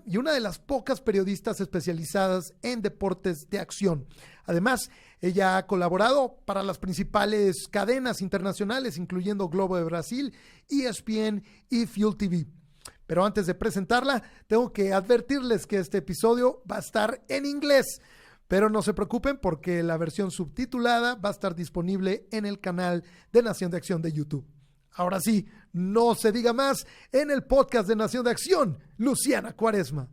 y una de las pocas periodistas especializadas en deportes de acción. Además, ella ha colaborado para las principales cadenas internacionales, incluyendo Globo de Brasil, ESPN y Fuel TV. Pero antes de presentarla, tengo que advertirles que este episodio va a estar en inglés. Pero no se preocupen porque la versión subtitulada va a estar disponible en el canal de Nación de Acción de YouTube. Ahora sí, no se diga más en el podcast de Nación de Acción, Luciana Cuaresma.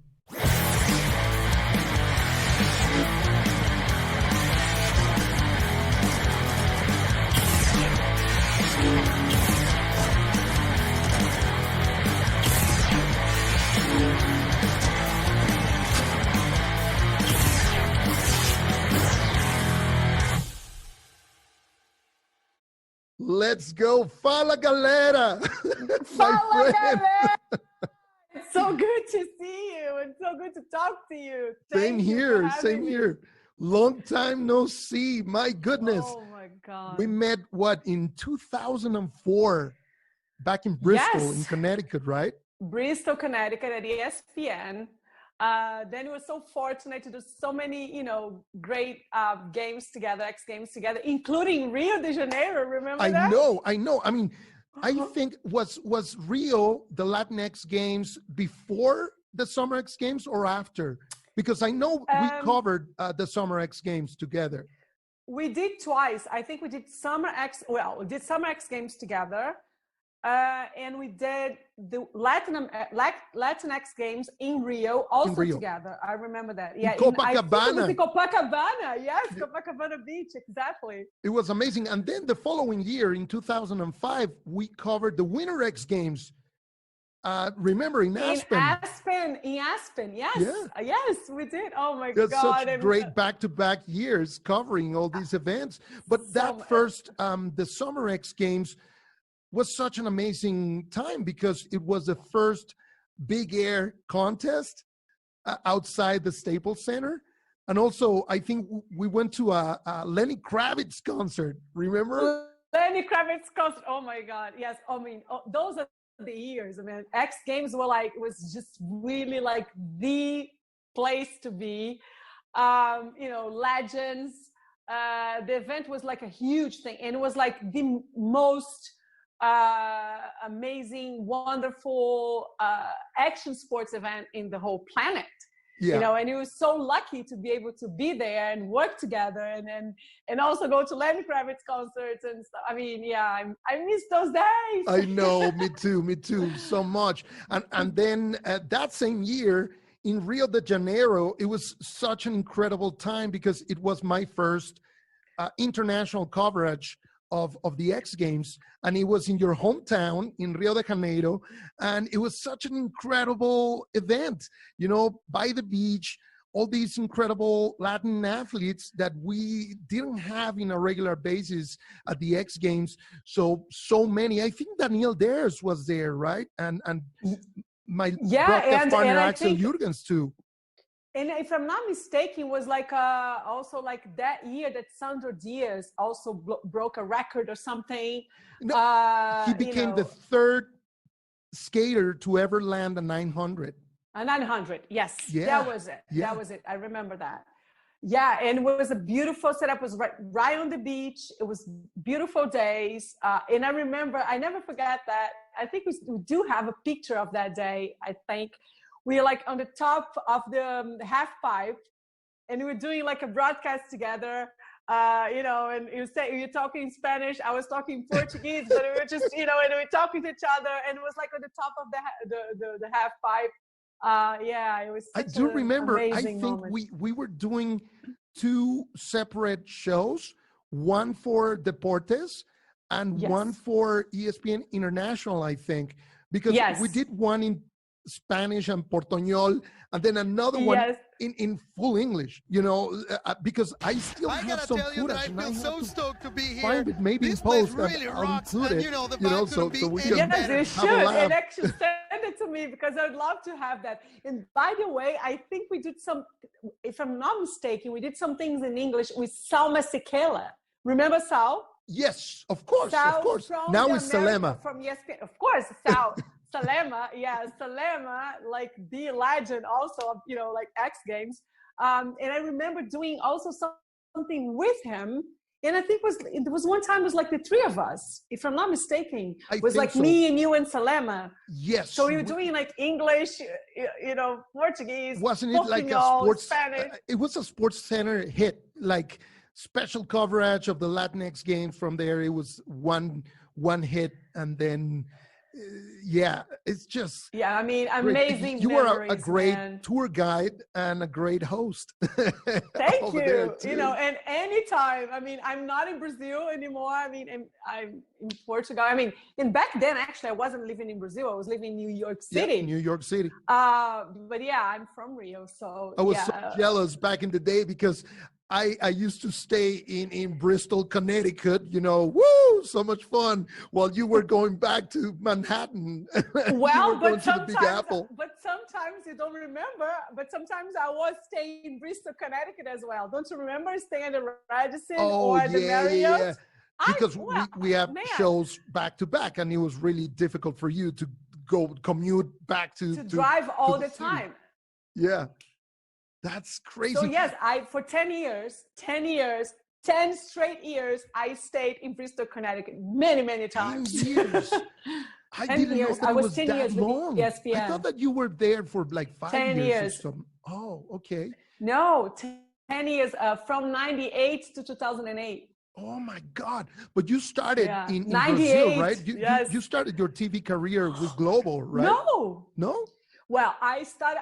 Let's go. Fala, galera. Fala, galera. It's so good to see you. It's so good to talk to you. Same here. Long time no see. My goodness. Oh, my God. We met, in 2004, back in Bristol, in Connecticut, right? Bristol, Connecticut at ESPN. Then we were so fortunate to do so many, great games together, X Games together, including Rio de Janeiro. Remember that? I know. I mean, I think was Rio the Latinx Games before the Summer X Games or after? Because I know we covered the Summer X Games together. We did twice. I think we did Summer X Games together. And we did the Latinx Games in Rio together. I remember that. Yeah, Copacabana. In Copacabana, yes, Copacabana Beach, exactly. It was amazing. And then the following year, in 2005, we covered the Winter X Games. Remember, in Aspen. In Aspen, yes. Yeah. Yes, we did. Oh, my God. Such great back-to-back years covering all these events. But the Summer X Games was such an amazing time because it was the first big air contest outside the Staples Center. And also, I think we went to a Lenny Kravitz concert, remember? Lenny Kravitz concert, oh my God, yes. I mean, those are the years. I mean, X Games was just really like the place to be. Legends. The event was like a huge thing. And it was like the most amazing, wonderful action sports event in the whole planet. Yeah. And it was so lucky to be able to be there and work together and also go to Lenny Kravitz concerts and stuff. I mean, yeah, I miss those days. I know, me too, so much. And then that same year in Rio de Janeiro, it was such an incredible time because it was my first international coverage of the X Games, and it was in your hometown in Rio de Janeiro, and it was such an incredible event, by the beach, all these incredible Latin athletes that we didn't have in a regular basis at the X Games. So many. I think Daniel Dares was there, right? And my broadcast partner Axel Jurgens too. And if I'm not mistaken, it was like also like that year that Sandro Dias also broke a record or something. No, he became the third skater to ever land a 900. A 900, yes. Yeah. That was it. Yeah. That was it. I remember that. Yeah, and it was a beautiful setup. It was right on the beach. It was beautiful days. And I remember, I never forget that. I think we do have a picture of that day, I think. We were like on the top of the half pipe, and we were doing like a broadcast together, and you're talking Spanish, I was talking Portuguese, but we were just, and we were talking to each other, and it was like on the top of the half pipe. It was. I do remember. I think moment. we were doing two separate shows, one for Deportes and one for ESPN International, I think, because we did one in Spanish and Portuñol, and then another one in full English, because I still have some footage. I feel so stoked to be here. Find it maybe this in post. Really I'll include it, so we can Yes, you should. have a laugh. And actually send it to me because I'd love to have that. And by the way, I think we did some, if I'm not mistaken, we did some things in English with Sal Masekela. Remember Sal? Yes, of course, Sal of course. From Now the it's Salema. From ESPN. Of course, Sal. Salema, like the legend also of, like X Games. And I remember doing also something with him. And I think it was one time, it was like the three of us, if I'm not mistaken. It was like so. me and you and Salema. Yes. So we were doing like English, Portuguese, wasn't it like a sports, Spanish. It was a Sports Center hit, like special coverage of the Latinx games from there. It was one hit, and then it's just I mean, amazing. You were a great man. tour guide and a great host. Thank you. And anytime, I mean, I'm not in Brazil anymore. I mean, I'm in Portugal. I mean, and back then, actually, I wasn't living in Brazil. I was living in New York City. New York City. But I'm from Rio, so I was so jealous back in the day because I used to stay in Bristol, Connecticut, woo, so much fun, while you were going back to Manhattan. Well, but sometimes you don't remember, but sometimes I was staying in Bristol, Connecticut as well. Don't you remember staying at the Radisson or the Marriott? Yeah. Because we have shows back to back, and it was really difficult for you to commute back to drive all the time. Yeah. That's crazy. So yes, for 10 straight years, I stayed in Bristol, Connecticut many times. 10 years. I didn't know that I was it was 10 that years long. with ESPN. I thought that you were there for like 5 years or something. Oh, okay. No, 10 years from 98 to 2008. Oh my God. But you started in 98, Brazil, right? You started your TV career with Global, right? No? Well, I started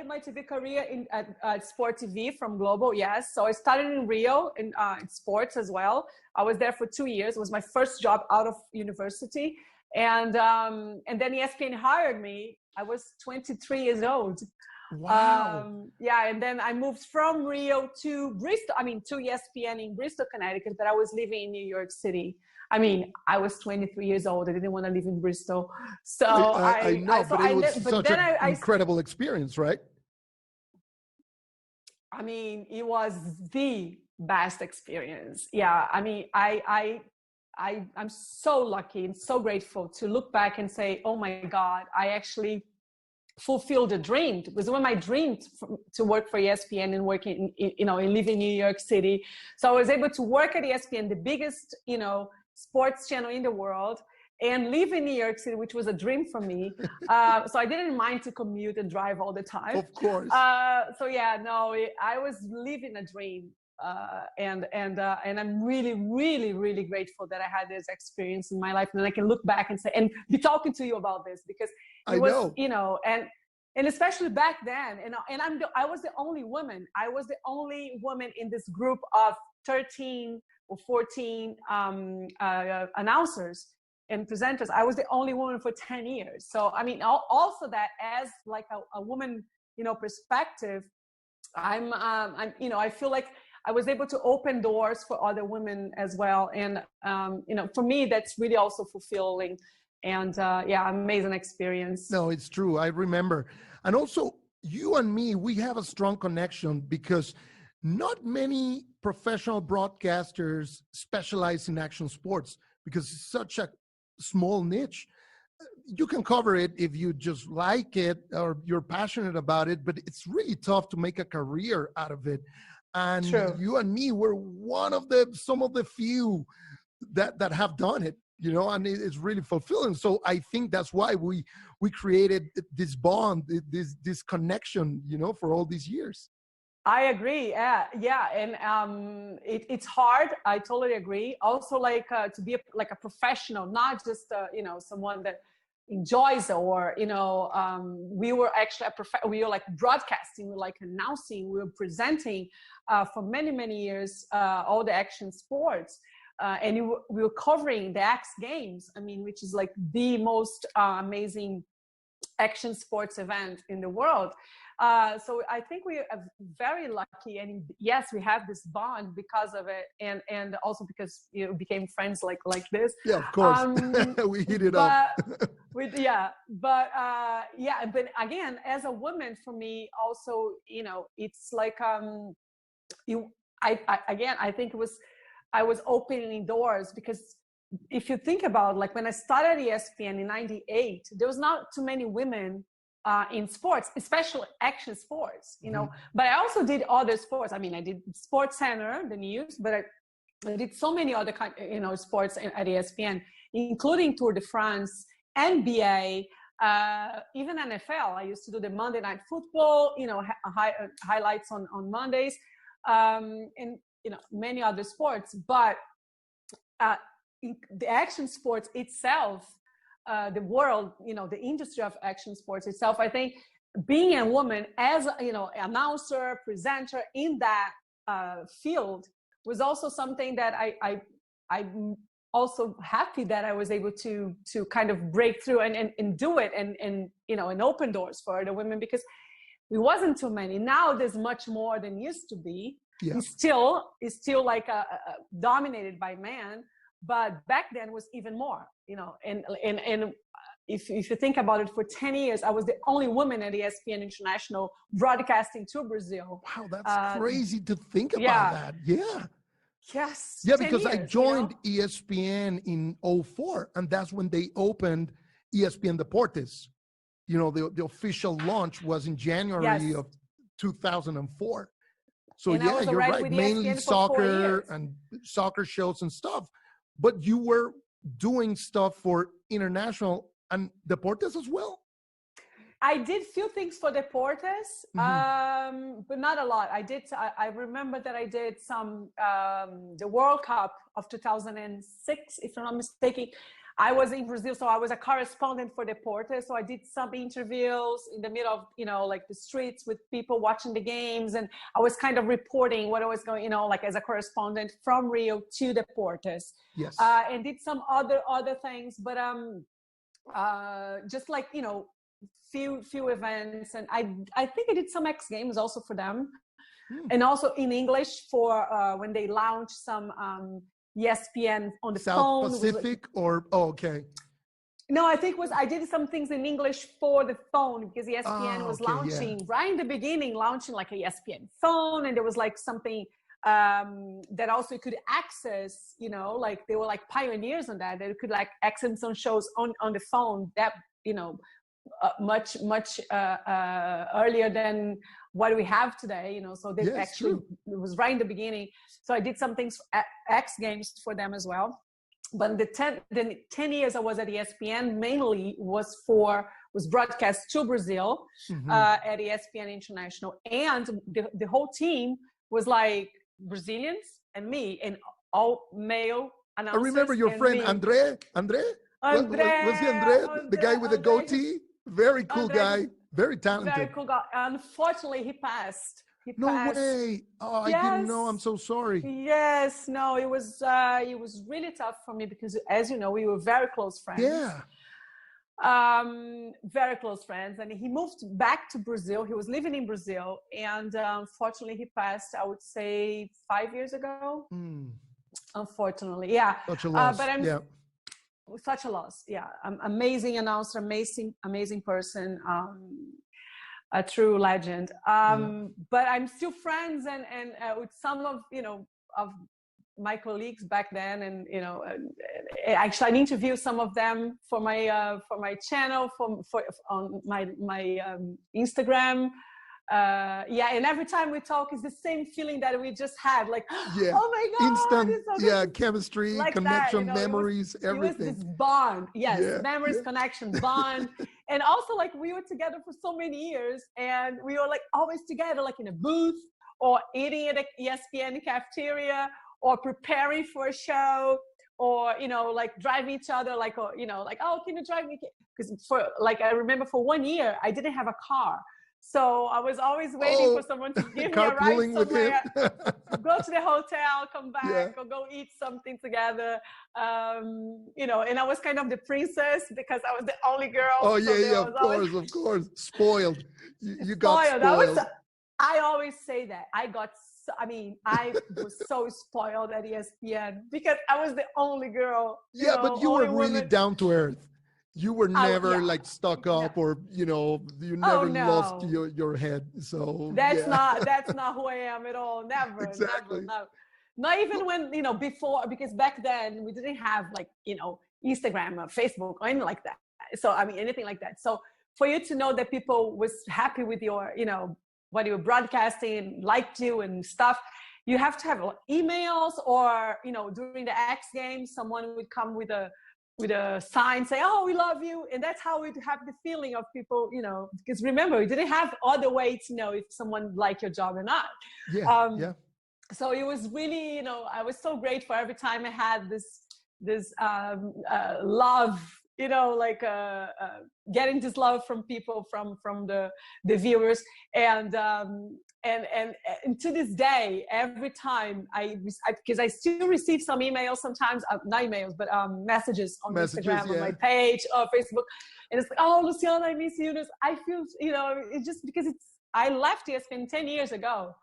my TV career at Sport TV from Global, yes. So I started in Rio in sports as well. I was there for 2 years. It was my first job out of university. And then ESPN hired me. I was 23 years old. Wow. And then I moved from Rio to Bristol, to ESPN in Bristol, Connecticut, but I was living in New York City. I mean, I was 23 years old. I didn't want to live in Bristol. So I know, but it was such an incredible experience, right? I mean, it was the best experience. Yeah, I mean, I'm so lucky and so grateful to look back and say, oh my God, I actually fulfilled a dream. It was one of my dreams to work for ESPN and working and live in New York City. So I was able to work at ESPN, the biggest, sports channel in the world, and live in New York City, which was a dream for me. So I didn't mind to commute and drive all the time. Of course. I was living a dream. And I'm really, really, really grateful that I had this experience in my life, and I can look back and say, and be talking to you about this, because it was, and especially back then, I was the only woman. I was the only woman in this group of 13 or 14 announcers and presenters. I was the only woman for 10 years. So, I mean, also that as like a woman, perspective, I feel like I was able to open doors for other women as well. And, for me, that's really also fulfilling. And amazing experience. No, it's true. I remember. And also, you and me, we have a strong connection because not many professional broadcasters specialize in action sports because it's such a small niche. You can cover it if you just like it or you're passionate about it, but it's really tough to make a career out of it. And True. You and me were some of the few that have done it, and it's really fulfilling. So I think that's why we created this bond, this connection, for all these years. I agree. Yeah. And it's hard. I totally agree. Also, like to be a professional, not just someone that enjoys it, or we were actually we were like broadcasting, we were like announcing, we were presenting for many years all the action sports, and we were covering the X Games. I mean, which is like the most amazing action sports event in the world. So I think we are very lucky, and yes, we have this bond because of it, and also because became friends like this. Yeah, of course. We hit it up. But again, as a woman, for me also, it's like I think I was opening doors, because if you think about, like, when I started ESPN in 98, there was not too many women in sports, especially action sports, you know. But I also did other sports. I mean, I did Sports Center, the news, but I did so many other sports at ESPN, including Tour de France, NBA, even NFL. I used to do the Monday Night Football, you know, highlights on Mondays, and you know, many other sports. But in the action sports itself, the world, you know, the industry of action sports itself, I think being a woman as, you know, announcer, presenter in that field was also something that I'm also happy that I was able to kind of break through and do it and you know, and open doors for the women, because it wasn't too many. Now there's much more than used to be. Yeah. It's still like dominated by men, but back then was even more, you know. And if you think about it, for 10 years, I was the only woman at ESPN International broadcasting to Brazil. Wow, that's crazy to think about that. Yeah. Yes. Yeah, because I joined ESPN in 2004, and that's when they opened ESPN Deportes. You know, the official launch was in January of 2004. So and yeah, you're right. Mainly soccer and soccer shows and stuff. But you were doing stuff for international and Deportes as well? I did few things for Deportes, but not a lot. I remember that I did some, the World Cup of 2006, if I'm not mistaken. I was in Brazil, so I was a correspondent for Deportes. So I did some interviews in the middle of, you know, like the streets with people watching the games. And I was kind of reporting what I was going, you know, like as a correspondent from Rio to Deportes. Yes. And did some other things, but just like, you know, few events. And I think I did some X Games also for them. And also in English for when they launched some ESPN on the phone. South Pacific or okay. No, I think I did some things in English for the phone, because ESPN was launching right in the beginning, launching like a ESPN phone, and there was like something that also you could access, you know, like they were like pioneers on that. They could like access some shows on the phone that, you know, much earlier than what we have today, you know. So they it was right in the beginning. So I did some things X Games for them as well. But the 10 years I was at ESPN mainly was broadcast to Brazil at ESPN International, and the whole team was like Brazilians and me, and all male announcers. I remember your friend Andre. Was he Andre? The guy with the goatee? Very cool guy. Very talented. Very cool guy. Unfortunately, he passed. No way. Oh, yes. I didn't know. I'm so sorry. Yes. No, it was really tough for me because, as you know, we were very close friends. Yeah. Very close friends. And he moved back to Brazil. He was living in Brazil. And unfortunately, he passed, I would say, 5 years ago. Unfortunately. Yeah. Such a loss. Such a loss. Yeah. Amazing announcer, amazing person. A true legend. But I'm still friends and with some of, you know, of my colleagues back then, and you know, actually I interview some of them for my channel, on my Instagram. And every time we talk, it's the same feeling that we just had, like, oh my God, instant, chemistry, like connection, that, you know, memories, everything. It was this bond, memories, connection, bond. And also, like, we were together for so many years, and we were like always together, like in a booth or eating at a ESPN cafeteria or preparing for a show, or, you know, like driving each other, like, or, you know, like, oh, can you drive me? Because I remember for 1 year, I didn't have a car. So I was always waiting for someone to give me a ride somewhere, go to the hotel, come back, or go eat something together. You know, and I was kind of the princess because I was the only girl. Oh, of course. Spoiled. You got spoiled. I always say that. I was so spoiled at ESPN because I was the only girl. But you were really down to earth. You were never like stuck up or, you know, you never lost your head. So that's not who I am at all. Never. Exactly. Never. not even when, before, because back then we didn't have like, Instagram or Facebook or anything like that. So, I mean, anything like that. So for you to know that people was happy with your, what you were broadcasting, liked you and stuff, you have to have emails, or, during the X Games, someone would come with a sign, say, "Oh, we love you." And that's how we'd have the feeling of people, because remember, we didn't have other way to know if someone liked your job or not. Yeah. So it was really, I was so grateful every time I had this love, getting this love from people, from the viewers. And to this day, every time because I still receive some emails sometimes, not emails, but messages on Instagram, on my page, or Facebook. And it's like, "Oh, Luciana, I miss you." I feel, it's just because I left ESPN 10 years ago.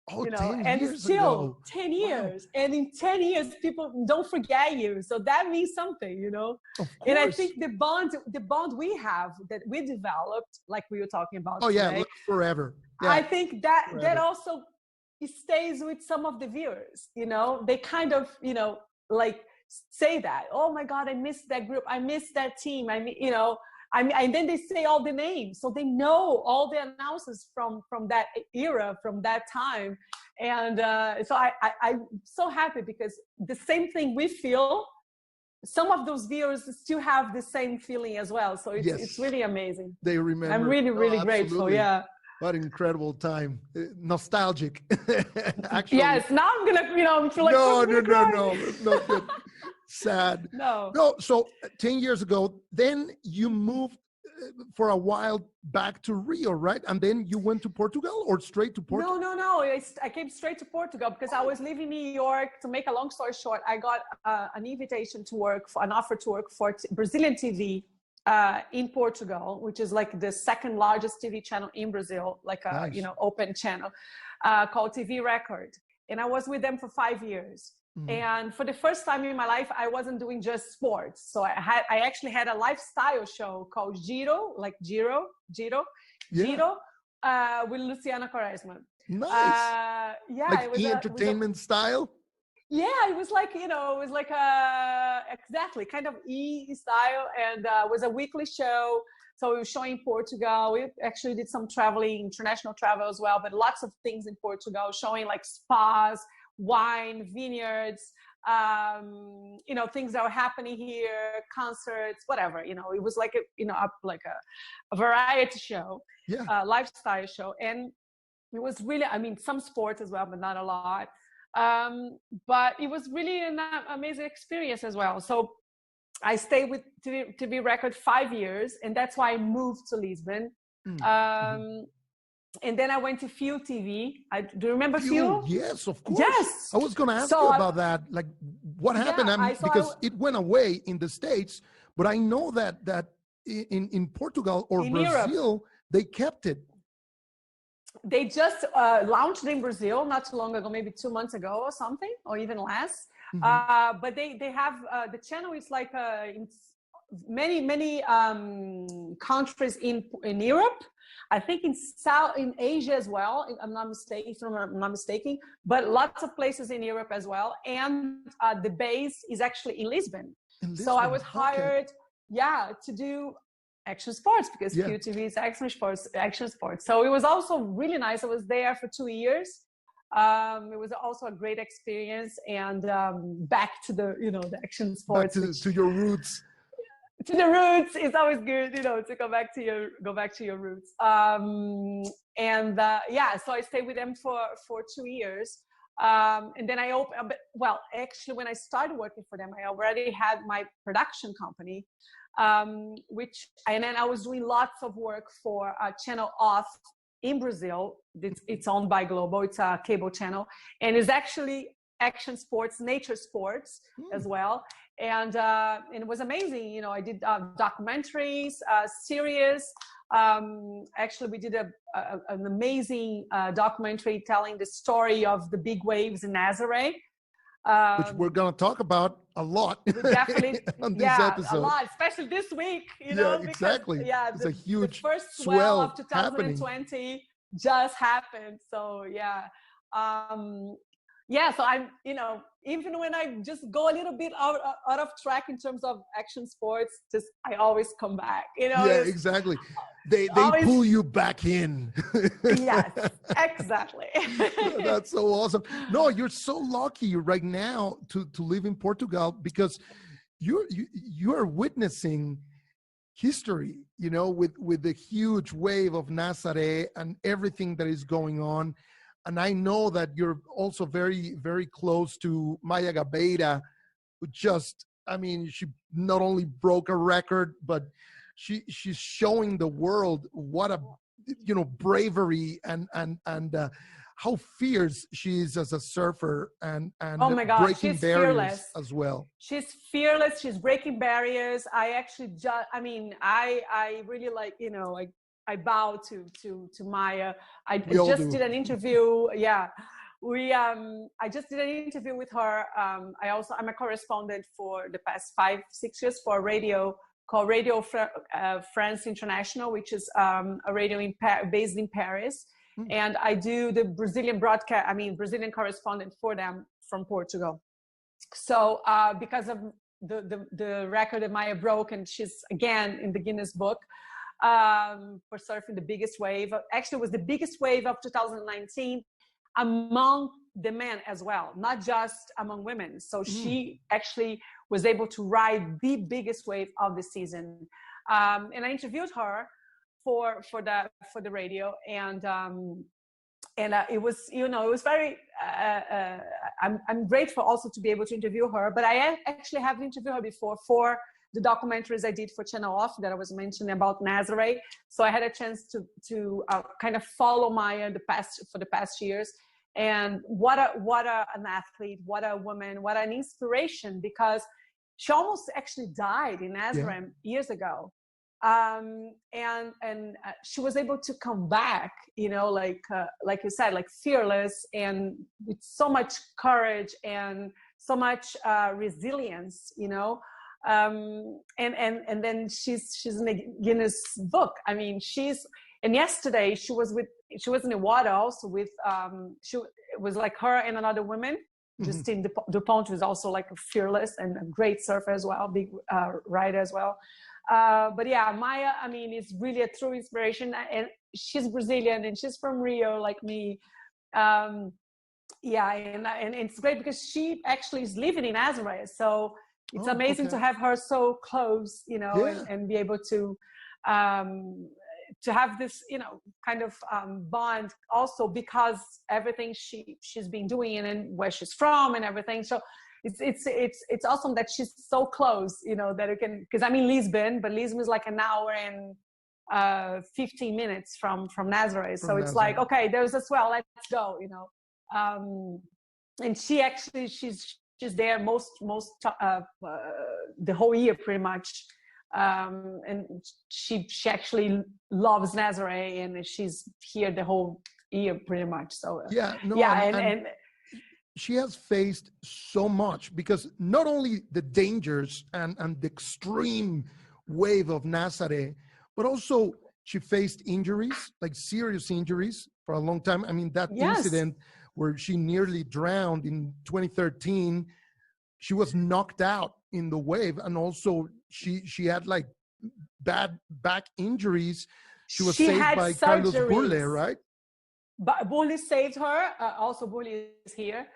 Oh, 10 and years still ago. 10 years. Wow. And in 10 years, people don't forget you. So that means something, Of course. And I think the bond we have, that we developed, like we were talking about today, forever. Yeah. I think that also stays with some of the viewers, they kind of, like say that, "Oh my God, I miss that group. I miss that team. And then they say all the names, so they know all the announcers from that era, from that time. And so I'm so happy, because the same thing we feel, some of those viewers still have the same feeling as well. So it's really amazing. They remember. I'm really, really grateful. Yeah. What an incredible time. Nostalgic. Actually. Yes. Now I'm gonna, feel like no, it's not good. Sad. No. So 10 years ago, then you moved for a while back to Rio, right? And then you went to Portugal, or straight to Portugal? No. I came straight to Portugal because I was living in New York. To make a long story short, I got an invitation to work, an offer to work for Brazilian TV in Portugal, which is like the second largest TV channel in Brazil, like a open channel called TV Record. And I was with them for 5 years. Mm-hmm. And for the first time in my life, I wasn't doing just sports. So I actually had a lifestyle show called Giro, like Giro, with Luciana Quaresma. Nice. Like it was entertainment style? Yeah, it was like, exactly, kind of style. And it was a weekly show. So we were showing Portugal. We actually did some traveling, international travel as well, but lots of things in Portugal, showing like spas, wine, vineyards, things that were happening here, concerts, whatever. It was like a variety show, lifestyle show. And it was really, some sports as well, but not a lot. But it was really an amazing experience as well. So I stayed with TV Record 5 years, and that's why I moved to Lisbon. And then I went to Fuel TV. Do you remember Fuel? Yes, of course. Yes. I was going to ask you about that. Like, what happened? Because it went away in the States, but I know that in Portugal or in Brazil, Europe, they kept it. They just launched in Brazil not too long ago, maybe 2 months ago or something, or even less. But they have the channel is like in many countries in Europe. I think in Asia as well, if I'm not mistaken, but lots of places in Europe as well. And the base is actually in Lisbon. So I was hired, to do action sports, because QTV is action sports. So it was also really nice. I was there for 2 years. It was also a great experience, and back to the action sports. Back to your roots. To the roots, it's always good, to go back to your roots. So I stayed with them for 2 years. And then actually when I started working for them, I already had my production company, and then I was doing lots of work for Channel Off in Brazil. It's owned by Globo. It's a cable channel, and it's actually action sports, nature sports as well. And it was amazing. I did documentaries, series. Actually, we did an amazing documentary telling the story of the big waves in Nazareth. Which we're going to talk about a lot definitely, on this episode. A lot, especially this week, exactly. It's a huge the first swell of 2020 just happened. So yeah, so I'm, even when I just go a little bit out of track in terms of action sports, I always come back, Yeah, exactly. They always, pull you back in. Yes, exactly. That's so awesome. No, you're so lucky right now to live in Portugal, because you are witnessing history, with the huge wave of Nazaré and everything that is going on. And I know that you're also very, very close to Maya Gabeira, who she not only broke a record, but she's showing the world what a, bravery and how fierce she is as a surfer, and Oh my God, breaking she's barriers fearless. as well. She's fearless. She's breaking barriers. I actually I really I bow to Maya. I We all just do. did an interview. Yeah. I just did an interview with her. I'm a correspondent for the past 5-6 years for a radio called France International, which is a radio based in Paris. And I do the Brazilian Brazilian correspondent for them from Portugal. So because of the record that Maya broke, and she's again in the Guinness Book for surfing the biggest wave. Actually, it was the biggest wave of 2019 among the men as well, not just among women. So she actually was able to ride the biggest wave of the season. And I interviewed her for the radio, and it was, it was very, I'm grateful also to be able to interview her, but I actually haven't interviewed her before for the documentaries I did for Channel Off that I was mentioning about Nazaré. So I had a chance to kind of follow Maya for the past years. And what an athlete, what a woman, what an inspiration, because she almost actually died in Nazaré years ago. And she was able to come back, like you said, like fearless and with so much courage and so much resilience, and then she's in the Guinness Book. I mean, and yesterday she was in the water also with it was like her and another woman. Justine Dupont was also like fearless and a great surfer as well, big rider as well. But yeah, Maya, is really a true inspiration, and she's Brazilian and she's from Rio like me. And it's great because she actually is living in Nazaré, so it's amazing to have her so close, and be able to have this, kind of bond also because everything she's been doing and where she's from and everything. So it's awesome that she's so close, that it can, because I'm in Lisbon, but Lisbon is like an hour and 15 minutes from Nazaré. So it's like, okay, there's a swell, let's go, and she's there most the whole year pretty much. And she actually loves Nazaré, and she's here the whole year pretty much. So and she has faced so much, because not only the dangers and the extreme wave of Nazaré, but also she faced injuries, like serious injuries for a long time. I mean, that incident where she nearly drowned in 2013, she was knocked out in the wave, and also she had like bad back injuries. She was saved by Carlos Burle, right? But Burle saved her. Also, Burle is here.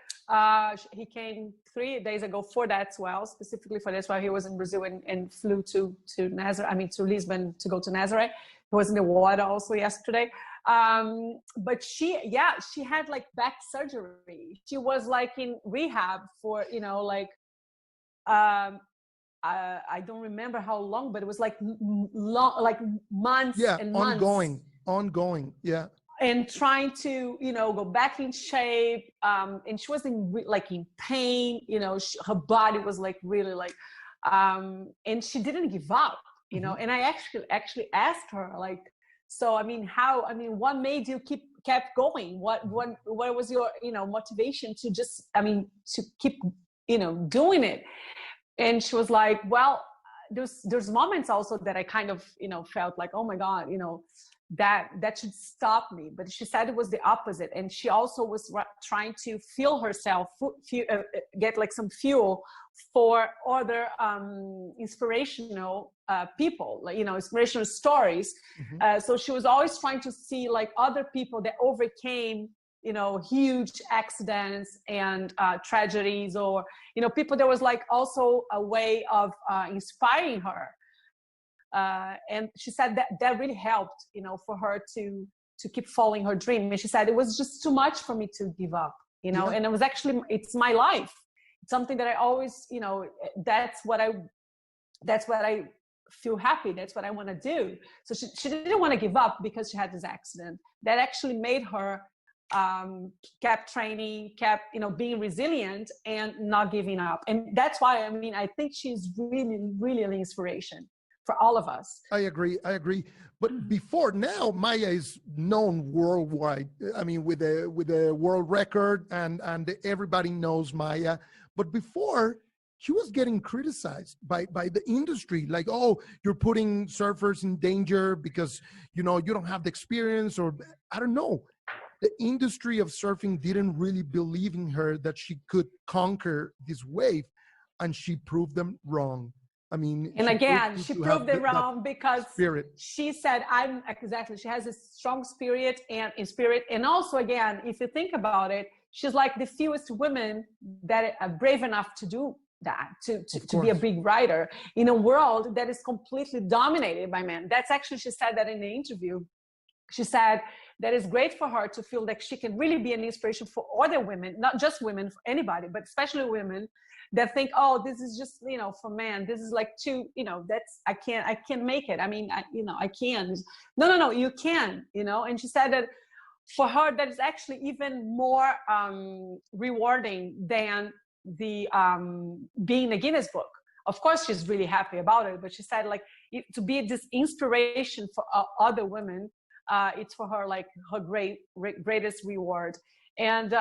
He came 3 days ago for that swell, specifically for this while he was in Brazil and flew to Nazaré, to Lisbon to go to Nazaré. He was in the water also yesterday. But she had like back surgery. She was like in rehab for, I don't remember how long, but it was like long, like months and months. Ongoing. Yeah. And trying to, go back in shape. And she was in pain, her body was like really like, and she didn't give up, and I actually asked her like, so, what made you kept going? What was your, motivation to just, to keep, doing it? And she was like, well, there's moments also that I kind of, felt like, oh my God, that should stop me. But she said it was the opposite. And she also was trying to fuel herself, get like some fuel for other inspirational people, like, you know, inspirational stories. So she was always trying to see like other people that overcame, you know, huge accidents and tragedies, or, you know, people that was like also a way of inspiring her. And she said that really helped, you know, for her to keep following her dream. And she said it was just too much for me to give up, you know. And it was actually, it's my life. It's something that I always, you know, that's what I feel happy. That's what I want to do. So she didn't want to give up because she had this accident. That actually made her kept training, kept, you know, being resilient and not giving up. And that's why, I mean, I think she's really, really an inspiration for all of us. I agree. But before, now Maya is known worldwide. I mean, with a world record, and everybody knows Maya. But before, she was getting criticized by the industry, like, oh, you're putting surfers in danger because, you know, you don't have the experience, or I don't know. The industry of surfing didn't really believe in her that she could conquer this wave, and she proved them wrong. I mean, and again, she proved it wrong because spirit. She said, she has a strong spirit, and also, again, if you think about it, she's like the fewest women that are brave enough to do that, to be a big writer in a world that is completely dominated by men. That's actually, she said that in the interview. She said that it's great for her to feel like she can really be an inspiration for other women, not just women, for anybody, but especially women that think, oh, this is just, you know, for men. This is like too, you know, I can't make it. I mean, I can. No, you can, you know. And she said that for her, that is actually even more rewarding than the being in the Guinness Book. Of course, she's really happy about it, but she said like to be this inspiration for other women, it's for her like her greatest reward. And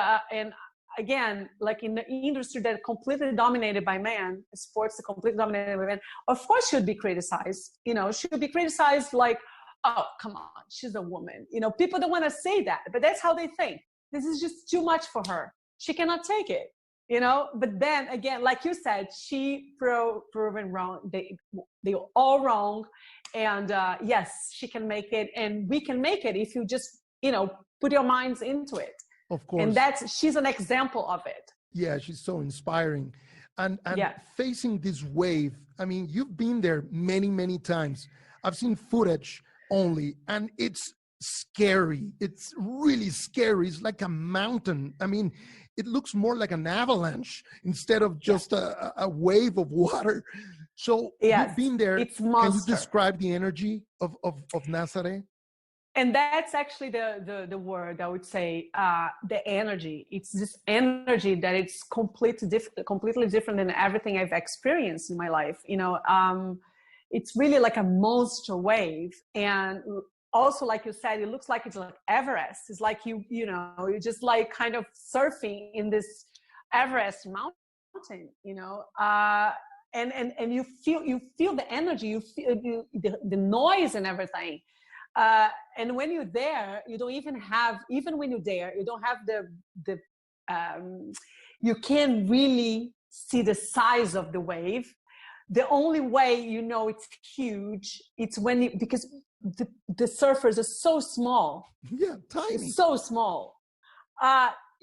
again, like in the industry that completely dominated by men, sports completely dominated by men, of course she'd be criticized. You know, she would be criticized like, oh, come on, she's a woman. You know, people don't want to say that, but that's how they think. This is just too much for her. She cannot take it, you know. But then again, like you said, she proven wrong. They were all wrong. And yes, she can make it, and we can make it if you just, you know, put your minds into it. Of course. And she's an example of it. Yeah, she's so inspiring. And facing this wave, I mean, you've been there many, many times. I've seen footage only, and it's scary. It's really scary. It's like a mountain. I mean, it looks more like an avalanche instead of just a wave of water. So you've been there. It's monster. Can you describe the energy of Nazaré? And that's actually the word I would say, the energy. It's this energy that it's completely different than everything I've experienced in my life. You know, it's really like a monster wave. And also, like you said, it looks like it's like Everest. It's like you know, you're just like kind of surfing in this Everest mountain, you know. And you feel the energy, you feel the noise and everything. And when you're there, you don't even when you're there, you don't have you can't really see the size of the wave. The only way you know it's huge, it's because the surfers are so small. Yeah, tiny. It's so small.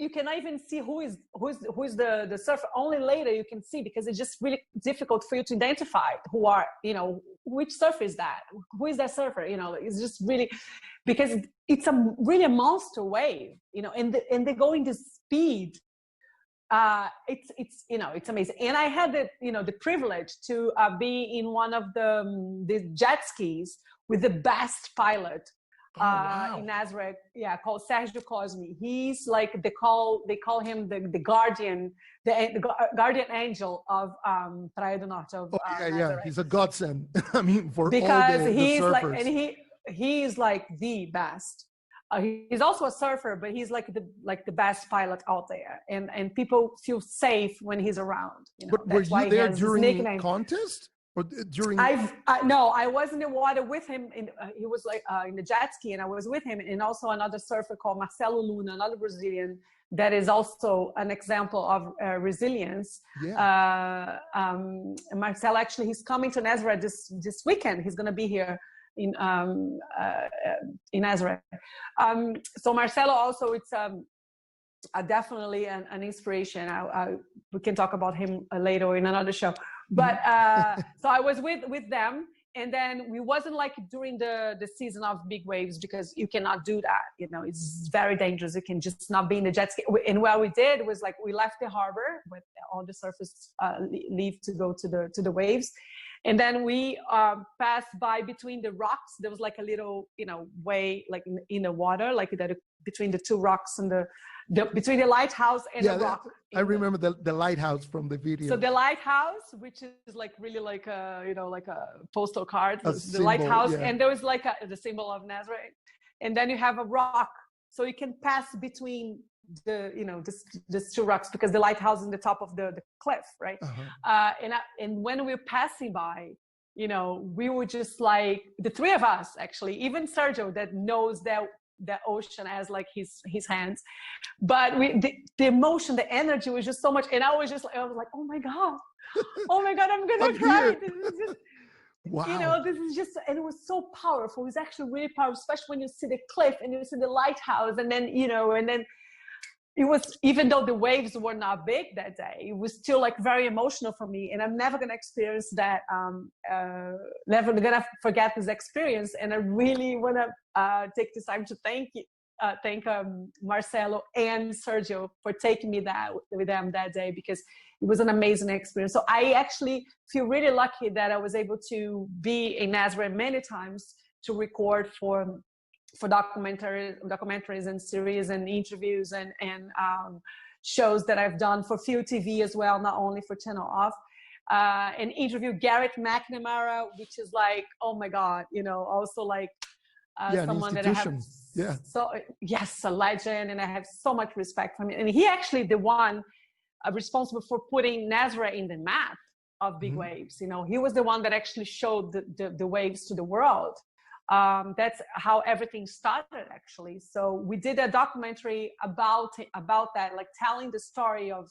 You cannot even see who is the surfer. Only later you can see, because it's just really difficult for you to identify who are, you know, which surfer is that? Who is that surfer? You know, it's just really, because it's really a monster wave, you know, and they go in this speed. It's you know, it's amazing. And I had the privilege to be in one of the jet skis with the best pilot. In Nazaré, called Sergio Cosme. He's like they call him the guardian, the guardian angel of Praia do Norte of Nazaré. He's a godsend. I mean, for because all the he's surfers. like, and he's like the best. He's also a surfer, but he's like the best pilot out there, and people feel safe when he's around. You know? But were you there during contest? or during? No, I was in the water with him. He was like in the jet ski, and I was with him, and also another surfer called Marcelo Luna, another Brazilian, that is also an example of resilience. Yeah. Marcelo, actually, he's coming to Nazareth this weekend. He's going to be here in Nazareth. So Marcelo also, it's definitely an inspiration. We can talk about him later in another show. But so I was with them. And then we wasn't like during the season of big waves, because you cannot do that. You know, it's very dangerous. You can just not be in the jet ski. And what we did was like, we left the harbor with all the surfers leave to go to the waves. And then we passed by between the rocks. There was like a little, way like in the water, like that between the two rocks and between the lighthouse and the rock. I remember the lighthouse from the video. So the lighthouse, which is like really like a, like a postal card, the symbol, lighthouse. Yeah. And there was like the symbol of Nazareth. And then you have a rock. So you can pass between the two rocks, because the lighthouse is in the top of the cliff, right? Uh-huh. And when we were passing by, we were just like, the three of us, actually, even Sergio, that knows that ocean as like his hands, but the emotion, the energy was just so much. And I was like, oh my god, I'm gonna cry. This is just, wow. This is just, and it was so powerful. It was actually really powerful, especially when you see the cliff and you see the lighthouse, and then and then it was, even though the waves were not big that day, it was still like very emotional for me. And I'm never going to experience that, never going to forget this experience. And I really want to take this time to thank Marcelo and Sergio for taking me with them that day, because it was an amazing experience. So I actually feel really lucky that I was able to be in Nazareth many times to record for documentaries and series and interviews and shows that I've done for Fuel TV as well, not only for Channel Off. And interview Garrett McNamara, which is like, oh my God, also like someone that I have. Yeah. So yes, a legend, and I have so much respect for him. And he actually the one responsible for putting Nazareth in the map of big waves. He was the one that actually showed the waves to the world. That's how everything started, actually. So we did a documentary about that, like telling the story of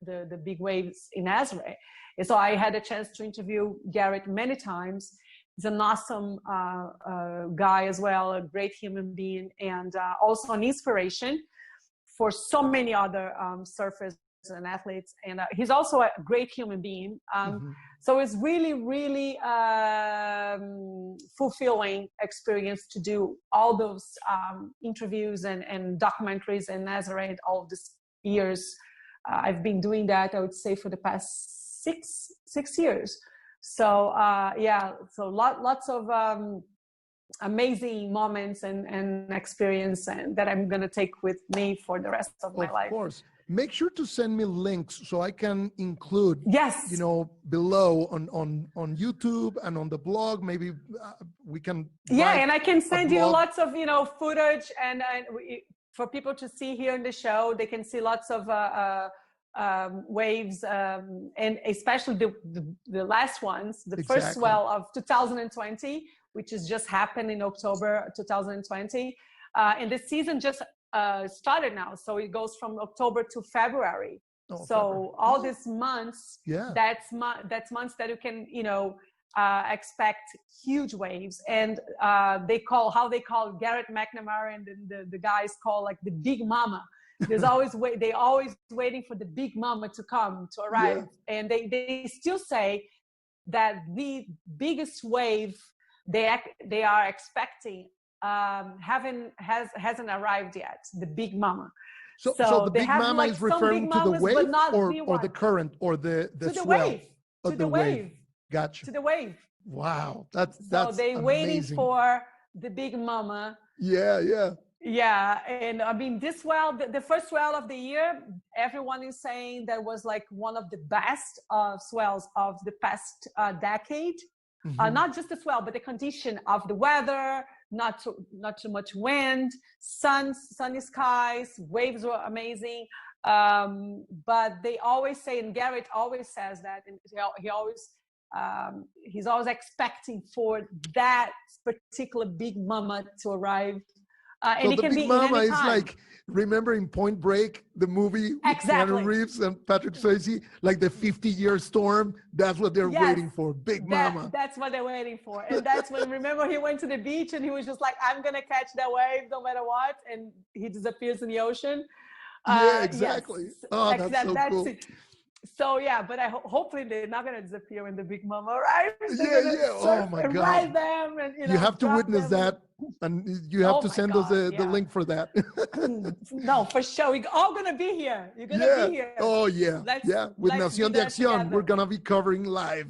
the big waves in Nazareth. And so I had a chance to interview Garrett many times. He's an awesome guy as well, a great human being, and also an inspiration for so many other surfers and athletes. And he's also a great human being. So it's really, really fulfilling experience to do all those interviews and documentaries in Nazareth all these years. I've been doing that, I would say, for the past six years. So so lots of amazing moments and experience that I'm going to take with me for the rest of my life. Of course. Make sure to send me links so I can include, yes, below on YouTube and on the blog. Maybe we can. Yeah, and I can send you lots of footage and for people to see here in the show. They can see lots of waves and especially the last ones, the first swell of 2020, which has just happened in October 2020, and the season just started now, so it goes from October to February. So all these months, that's months that you can expect huge waves. And they call Garrett McNamara and the guys call like the big mama. There's always they always waiting for the big mama to arrive, and they still say that the biggest wave they are expecting hasn't arrived yet, the big mama. So the big mama is referring to the wave or the current or the swell? To the wave. Gotcha. To the wave. Wow. That's so they amazing. Waiting for the big mama. Yeah. And I mean, this swell, the first swell of the year, everyone is saying that was like one of the best swells of the past decade. Not just the swell, but the condition of the weather, not too much wind, sunny skies, waves were amazing. But they always say, and Garrett always says that, and he always he's always expecting for that particular big mama to arrive. And so it the can big be mama in any is time. like, remember in Point Break, the movie with Exactly. Keanu Reeves and Patrick Swayze, like the 50-year storm? That's what they're waiting for, big mama. That's what they're waiting for. And that's when, remember, he went to the beach and he was just like, I'm going to catch that wave no matter what. And he disappears in the ocean. Yeah, exactly. Yes. Oh, that's so cool. It. So yeah, but hopefully they're not going to disappear when the big mama arrives. Yeah. Oh my God. Ride them and, you have to witness that, and you have to send us the link for that. No, for sure. We're all going to be here. You're going to be here. Oh yeah. With Nación de Acción, we're going to be covering live.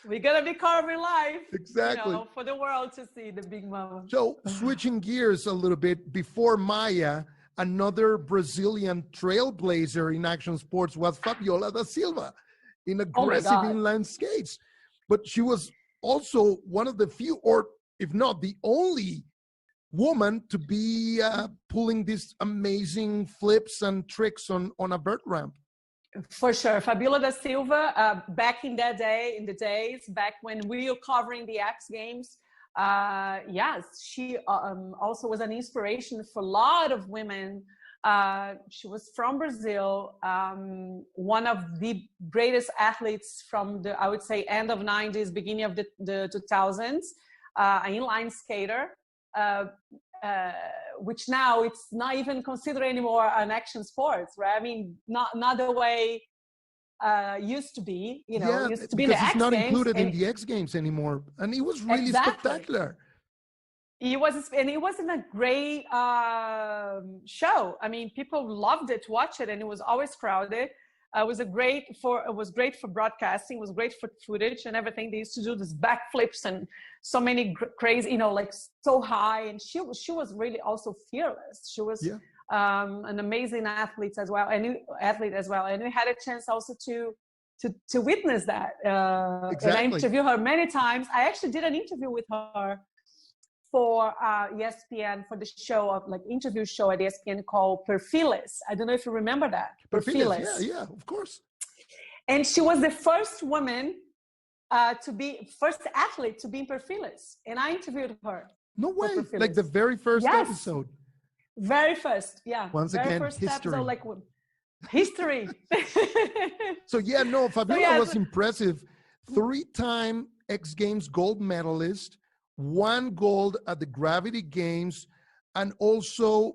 We're going to be covering live. Exactly. For the world to see the big mama. So switching gears a little bit, before Maya, another Brazilian trailblazer in action sports was Fabiola Da Silva in aggressive inline skates. But she was also one of the few, or if not the only, woman to be pulling these amazing flips and tricks on a vert ramp. For sure. Fabiola Da Silva, back in the days, back when we were covering the X Games, yes, she also was an inspiration for a lot of women. She was from Brazil, one of the greatest athletes from the, I would say, end of 90s, beginning of the 2000s, an inline skater, which now it's not even considered anymore an action sports, right? I mean, not the way used to be, used to be in the X Games. Because it's not included in the X Games anymore. And it was really spectacular. It was a great show. I mean, people loved it, watch it, and it was always crowded. It was great for broadcasting. It was great for footage and everything. They used to do these backflips and so many crazy, like so high. And she was really also fearless. She was an amazing athlete as well, and we had a chance also to witness that. Exactly. And I interviewed her many times. I actually did an interview with her for ESPN, for the show interview show at ESPN called Perfiles. I don't know if you remember that. Perfiles. Yeah, of course. And she was the first woman first athlete to be in Perfiles. And I interviewed her. No way. Like the very first episode. Very first, yeah. Once very again, first history. Episode, history. Fabiola was impressive. 3-time X Games gold medalist, 1 gold at the Gravity Games, and also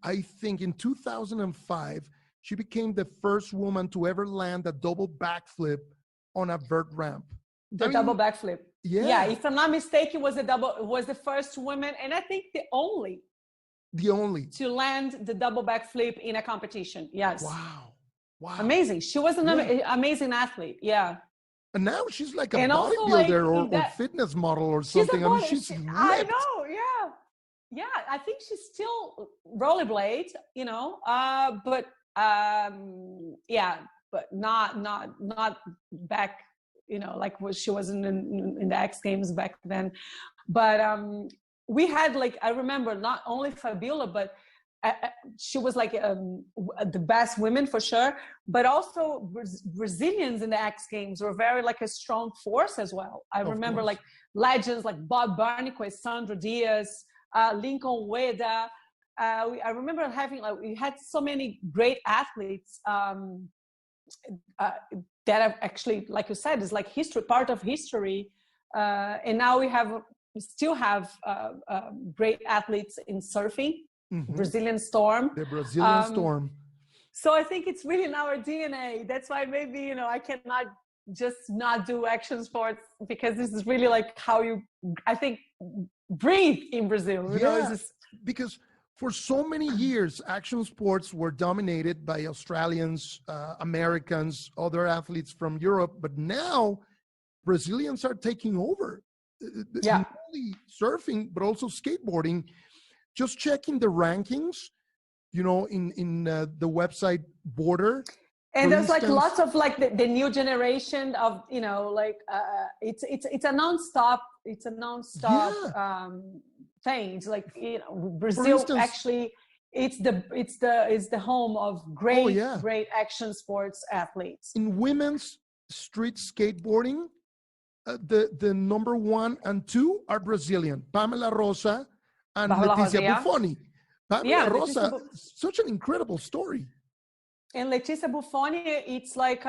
I think in 2005, she became the first woman to ever land a double backflip on a vert ramp. Double backflip. Yeah. If I'm not mistaken, was the first woman, and I think the only to land the double backflip in a competition. Yes. Wow. Amazing. She was an amazing athlete. Yeah. And now she's like a bodybuilder or fitness model or something. She's ripped. I know, yeah. Yeah, I think she's still rollerblade, but but not back, like she was in the X Games back then. But we had I remember not only Fabiola, but she was the best women for sure, but also Brazilians in the X Games were very a strong force as well. I remember legends like Bob Bernquist, Sandra Diaz, Lincoln Ueda. I remember having we had so many great athletes that are actually, like you said, is history, part of history. And now we still have great athletes in surfing. Mm-hmm. Brazilian Storm. The Brazilian Storm. So I think it's really in our DNA. That's why maybe, I cannot just not do action sports, because this is really how you, I think, breathe in Brazil. Because for so many years, action sports were dominated by Australians, Americans, other athletes from Europe. But now Brazilians are taking over. Not only surfing, but also skateboarding. Just checking the rankings, in the website Border. And there's lots of the new generation of, it's a nonstop thing. It's Brazil instance, actually, it's the home of great action sports athletes. In women's street skateboarding, the number 1 and 2 are Brazilian, Pamela Rosa and Pamela Letizia Rosa, yeah. Buffoni. Pamela Yeah, Rosa, such an incredible story. And Letizia Buffoni, it's like,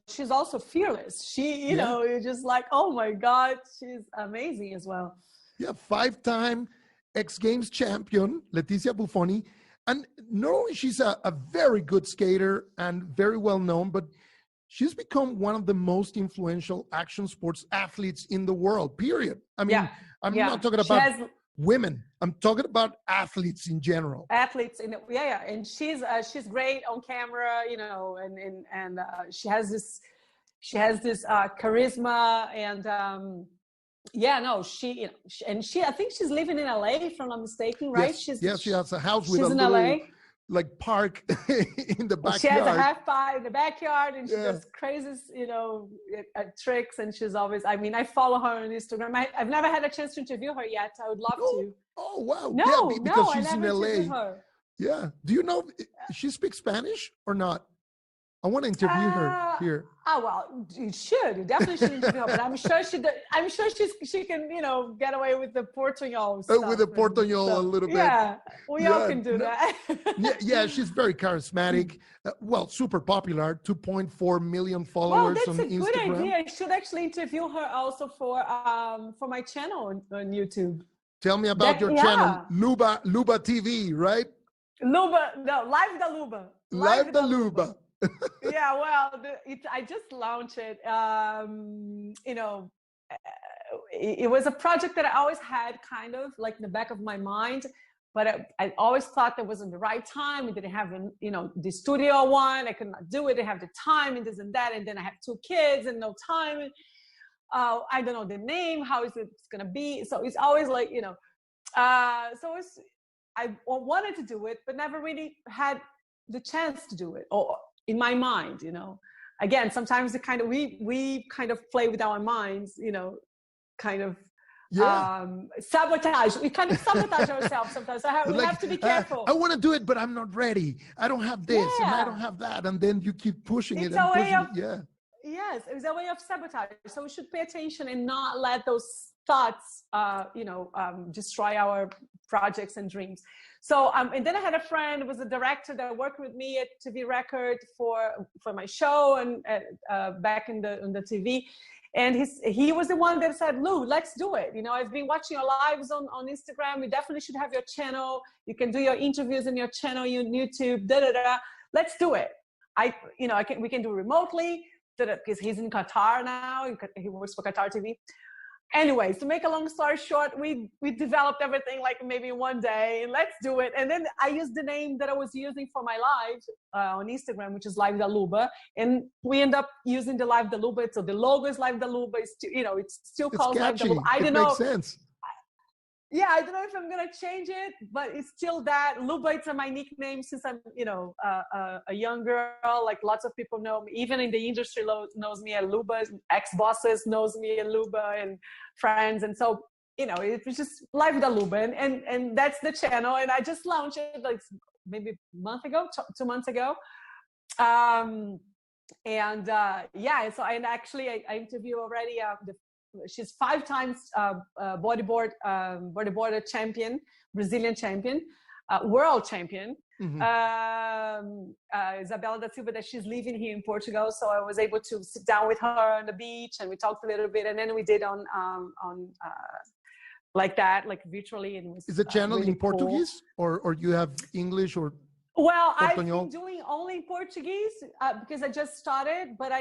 she's also fearless. She, you know, you're just like, oh my God, she's amazing as well. Yeah, 5-time X Games champion, Letizia Buffoni. And not only she's a very good skater and very well known, but she's become one of the most influential action sports athletes in the world, period. I mean, I'm not talking about women. I'm talking about athletes in general. Athletes, and she's great on camera, you know, and she has this charisma and I think she's living in LA, if I'm not mistaken, right? Yes, she has a house with a little LA. Like park in the backyard. She has a half pie in the backyard, and she does crazy, tricks. And she's always, I follow her on Instagram. I've never had a chance to interview her yet. I would love to. Oh, wow. No, because she's I never in LA. interviewed her. Yeah. Do you know, she speaks Spanish or not? I want to interview her here. Oh, well, you should. You definitely should interview her. But I'm sure she can, get away with the Portuñol stuff. With the Portuñol a little bit. Yeah, we all can do that. She's very charismatic. Super popular. 2.4 million followers on Instagram. Well, that's a good idea. I should actually interview her also for my channel on YouTube. Tell me about your channel, Luba TV, right? Live the Luba. Live the Luba. Yeah, well, I just launched it. It was a project that I always had kind of like in the back of my mind, but I always thought that wasn't the right time. We didn't have, the studio one. I could not do it. I have the time and this and that. And then I have 2 kids and no time. I don't know the name. How is it going to be? So it's always like, I wanted to do it, but never really had the chance to do it. Or in my mind, again, sometimes we kind of play with our minds, sabotage. We kind of sabotage ourselves sometimes. We have to be careful. I want to do it, but I'm not ready. I don't have this and I don't have that. And then you keep pushing it. Yes, it's a way of sabotage. So we should pay attention and not let those thoughts, destroy our projects and dreams. So, and then I had a friend who was a director that worked with me at TV Record for my show and back on the TV. And he was the one that said, Lou, let's do it. I've been watching your lives on Instagram. You definitely should have your channel. You can do your interviews in your channel, on YouTube, Let's do it. We can do it remotely because he's in Qatar now. He works for Qatar TV. Anyways, to make a long story short, we developed everything like maybe one day, and let's do it. And then I used the name that I was using for my live on Instagram, which is Live da Luba, and we end up using the Live da Luba. So the logo is Live da Luba. It's still called Live da Luba. I don't know. Makes sense. Yeah, I don't know if I'm gonna change it, but it's still that. Luba, it's my nickname since I'm, a young girl. Like lots of people know me, even in the industry knows me as Luba. Ex-bosses knows me as Luba, and friends. And so, it was just Live da Luba, and that's the channel. And I just launched it like maybe a month ago, 2 months ago. So and actually I interview already she's 5 times bodyboarder champion, Brazilian champion, world champion. Isabela Da Silva, that she's living here in Portugal. So I was able to sit down with her on the beach and we talked a little bit, and then we did on like that, like virtually. And it was, is the channel really in Portuguese or you have English or? Well, I've been doing only in Portuguese because I just started. But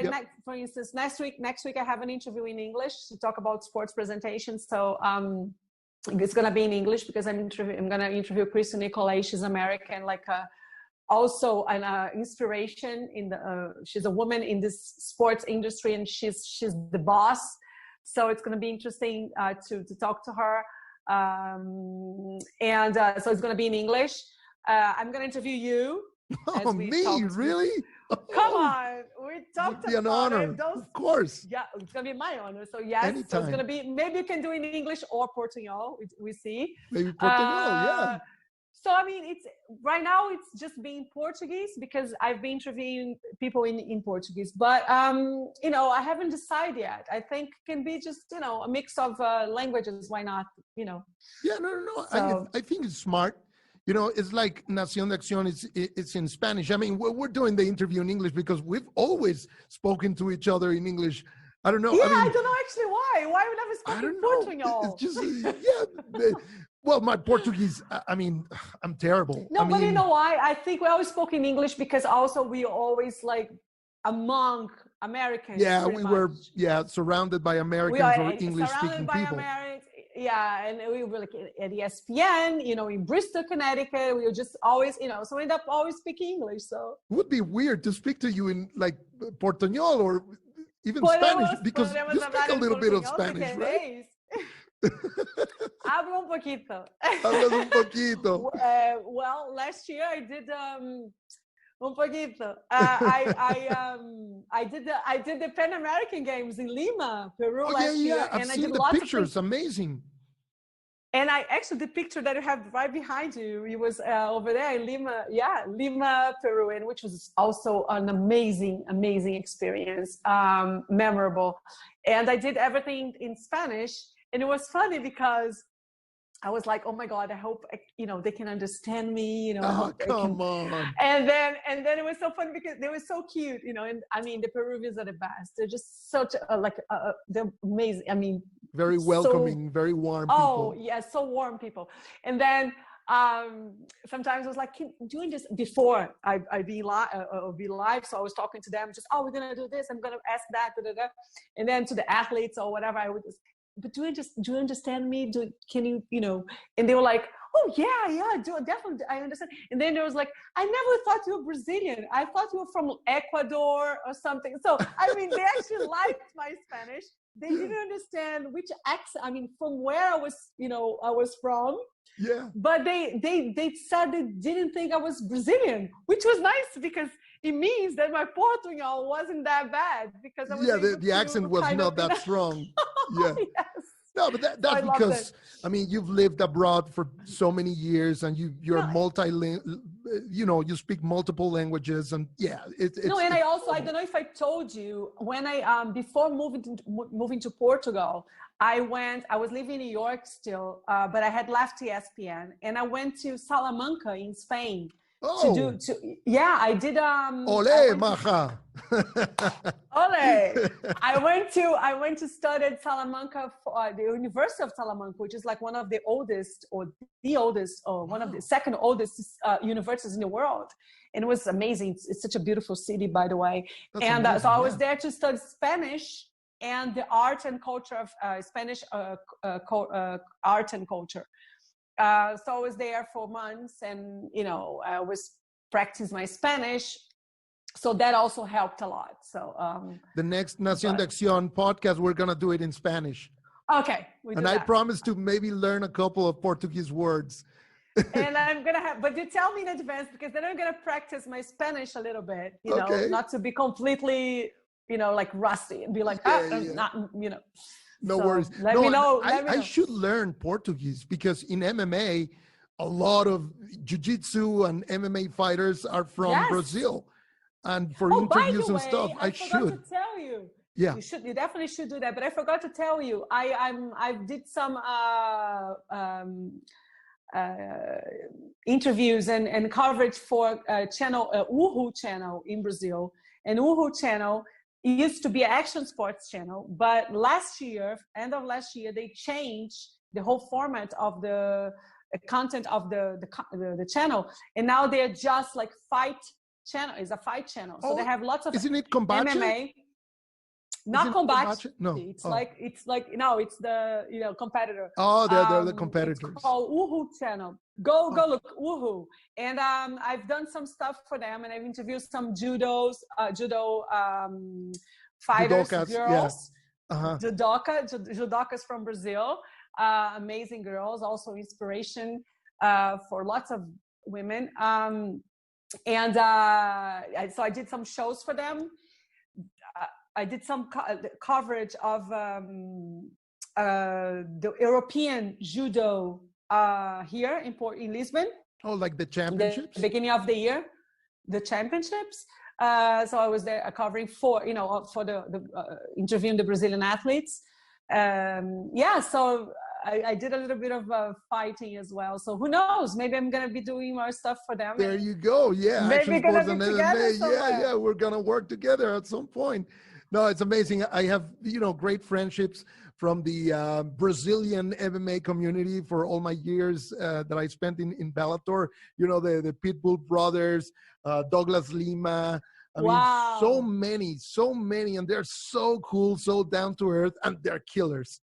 for instance, next week I have an interview in English to talk about sports presentations. So it's gonna be in English because I'm gonna interview Kristen Nicolay. She's American, also an inspiration she's a woman in this sports industry, and she's the boss. So it's gonna be interesting to talk to her. So it's gonna be in English. I'm going to interview you. Oh, me? Really? Come on. We talked about an honor. Of course. Yeah, it's going to be my honor. So yes, anytime. So it's going to be, maybe you can do it in English or Portuñol. We see. Maybe Portuñol, yeah. So, I mean, it's right now it's just being Portuguese because I've been interviewing people in Portuguese, but, I haven't decided yet. I think it can be just, a mix of languages. Why not, Yeah, no. So, I think it's smart. It's like Nación de Acción it's in Spanish. I mean, we're doing the interview in English because we've always spoken to each other in English. I don't know. yeah, I mean, I don't know actually why. Why we never spoke I in don't know. Portugal? It's just, well, my Portuguese, I mean, I'm terrible. No, I but mean, you know why? I think we always spoke in English because also we always like among Americans. yeah, we were, much. surrounded by We Americans are or English-speaking surrounded by people. Americans. Yeah, and we were like at ESPN, in Bristol, Connecticut. We were just always, so we end up always speaking English. So It would be weird to speak to you in like Portuñol or even Spanish because you speak a little bit of Spanish, right? Hablo un poquito. Hablas un poquito. Well, last year I did un poquito. I did the Pan American Games in Lima, Peru last year, I've and I seen did the lots pictures. of things. Amazing. And I actually, the picture that you have right behind you, it was over there in Lima, Lima, Peru, and which was also an amazing experience, memorable. And I did everything in Spanish, and it was funny because I was like, oh my God, I hope, they can understand me, Oh, come on. And then it was so funny because they were so cute, and I mean, the Peruvians are the best. They're just such they're amazing. I mean, very welcoming, very warm people. Oh, yeah, so warm people. And then sometimes I was like, doing this before I be live. So I was talking to them, just, we're going to do this. I'm going to ask that. Da, da, da. And then to the athletes or whatever, I would just, but do you understand me? Can you, and they were like, oh yeah, definitely, I understand. And then there was like, I never thought you were Brazilian. I thought you were from Ecuador or something. So, I mean, they actually liked my Spanish. They didn't understand which accent, I mean, from where I was from. Yeah. But they said they didn't think I was Brazilian, which was nice because it means that my Portugal wasn't that bad because I was the accent was not that strong. Yeah. Yes. No, but that's because, I mean, you've lived abroad for so many years and you're multilingual, you speak multiple languages and it's and I also, I don't know if I told you, when I, before moving to Portugal, I was living in New York still, but I had left ESPN and I went to Salamanca in Spain. I did. Ole, maja. Ole. I went to study at Salamanca, for, the University of Salamanca, which is like one of the oldest, or one of the second oldest universities in the world. And it was amazing. It's such a beautiful city, by the way. That's and amazing, so I was there to study Spanish and the art and culture of Spanish art and culture. So I was there for months and, I was practicing my Spanish. So that also helped a lot. So the next Nación de Acción podcast, we're going to do it in Spanish. Okay. And I promise to maybe learn a couple of Portuguese words. And I'm going to but you tell me in advance because then I'm going to practice my Spanish a little bit, not to be completely, like rusty and be like, not, No worries. Let me know. I should learn Portuguese because in MMA, a lot of jiu-jitsu and MMA fighters are from Brazil. And for interviews and stuff, I should. To tell you. Yeah. You definitely should do that. But I forgot to tell you, I did some interviews and coverage for channel, Uhu channel in Brazil. And Uhu channel, it used to be an action sports channel, but end of last year, they changed the whole format of the content of the channel, and now they're just like fight channel. It's a fight channel, so they have lots of. Isn't it combate? MMA? Not combate. No, it's like no, it's the competitor. Oh, they're the competitors. It's called Uhu channel. Go look Uhu, and I've done some stuff for them, and I've interviewed some judo fighters, girls, judokas from Brazil, amazing girls, also inspiration for lots of women. So I did some shows for them. I did some coverage of the European judo here in Lisbon, Oh, like the the championships? beginning of the year, the championships. So I was there covering for the interviewing the Brazilian athletes. So I did a little bit of fighting as well. So who knows? Maybe I'm gonna be doing more stuff for them. There you go. Yeah, maybe action sports and MMA. somewhere. Yeah, we're gonna work together at some point. No, it's amazing. I have great friendships from the Brazilian MMA community for all my years that I spent in Bellator. The Pitbull brothers, Douglas Lima. I Wow. mean, so many, and they're so cool, so down to earth, and they're killers.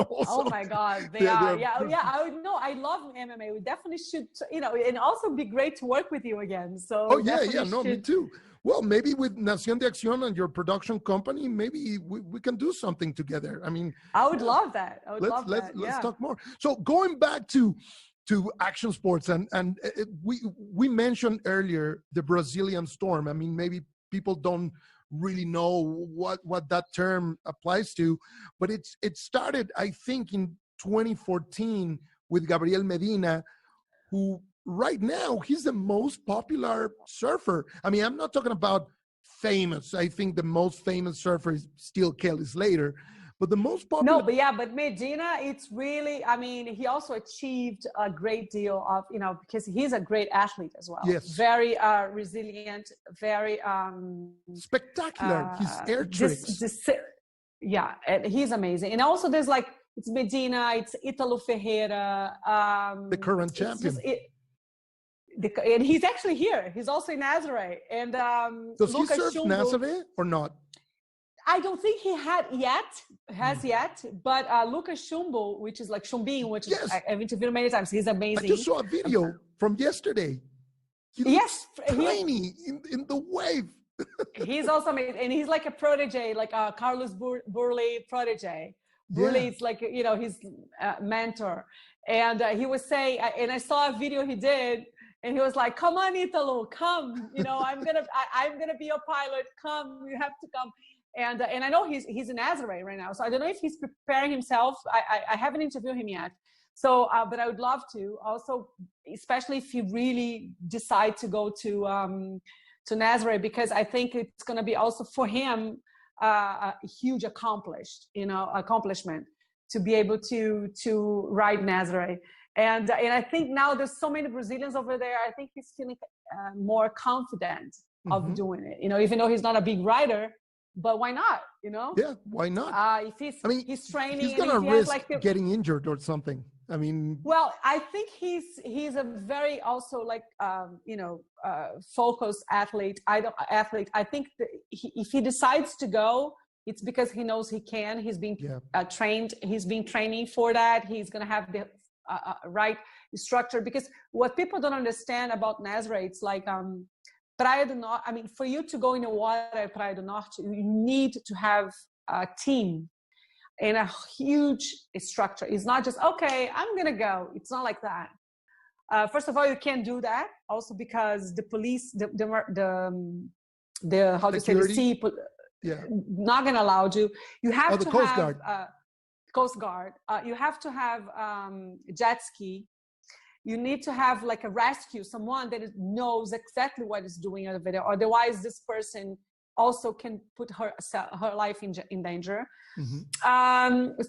Also, oh my God, they are. Yeah. I know. I love MMA. We definitely should, and also be great to work with you again. So. Oh yeah. No, me too. Well, maybe with Nación de Acción and your production company, maybe we can do something together. I mean, I would love that. Let's talk more. So going back to action sports, and we mentioned earlier the Brazilian Storm. I mean, maybe people don't really know what that term applies to, but it started, I think, in 2014 with Gabriel Medina, who right now he's the most popular surfer. I mean, I'm not talking about famous. I think the most famous surfer is still Kelly Slater. But the most popular... No, but Medina, it's really, I mean, he also achieved a great deal of, because he's a great athlete as well. Yes. Very resilient, very... spectacular. His air tricks. And he's amazing. And also there's it's Medina, it's Italo Ferreira. The current champion. And he's actually here. He's also in Nazaré. And does he surf Nazaré or not? I don't think he has yet, but Lucas Chumbo, which is like Chumbinho, which is, I've interviewed him many times. He's amazing. I just saw a video from yesterday. He tiny in the wave. He's also amazing. And he's like a protege, like a Carlos Burley protege. Burley is like, his mentor. And he was saying, and I saw a video he did, and he was like, come on, Italo, come. I'm gonna be your pilot. Come, you have to come. And I know he's in Nazaré right now, so I don't know if he's preparing himself. I haven't interviewed him yet, so but I would love to. Also, especially if you really decide to go to Nazaré, because I think it's going to be also for him a huge accomplishment to be able to ride Nazaré. And I think now there's so many Brazilians over there. I think he's feeling more confident of doing it. Even though he's not a big rider. But why not? Yeah, why not? If he's training, he's gonna risk getting injured or something. I mean, well, I think he's a very also focused athlete. I think that if he decides to go, it's because he knows he can. He's being trained. He's been training for that. He's gonna have the right structure. Because what people don't understand about Nazaré, it's like Praia do Norte, I mean, for you to go in the water at Praia do Norte, you need to have a team and a huge structure. It's not just, okay, I'm going to go. It's not like that. First of all, you can't do that. Also because the police, the how do you say, the sea, not going to allow you. You have to the Coast have Guard. Coast Guard. You have to have jet ski. You need to have like a rescue, someone that knows exactly what is doing in the video. Otherwise, this person also can put her life in danger.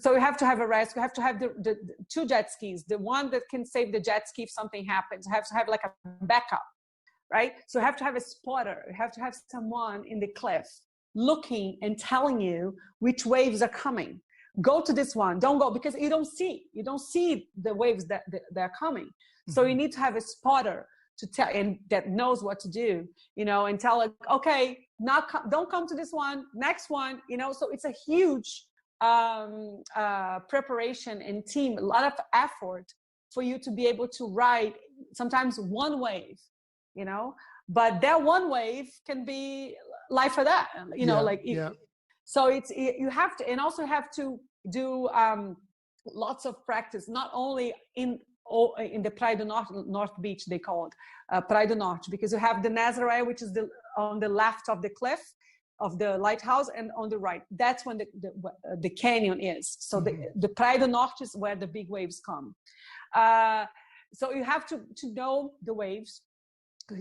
So you have to have a rescue. You have to have the two jet skis. The one that can save the jet ski if something happens. You have to have like a backup, right? So you have to have a spotter. You have to have someone in the cliff looking and telling you which waves are coming. Go to this one. Don't go, because you don't see the waves that are coming. So you need to have a spotter to tell, and that knows what to do, and tell it, okay, don't come to this one, next one, so it's a huge preparation and team, a lot of effort for you to be able to ride sometimes one wave, but that one wave can be life or that, so you have to, and also have to do lots of practice, not only in the Praia do Norte Beach, they call it Praia do Norte, because you have the Nazaré, which is on the left of the cliff of the lighthouse, and on the right, that's when the canyon is. So the Praia do Norte is where the big waves come. So you have to know the waves,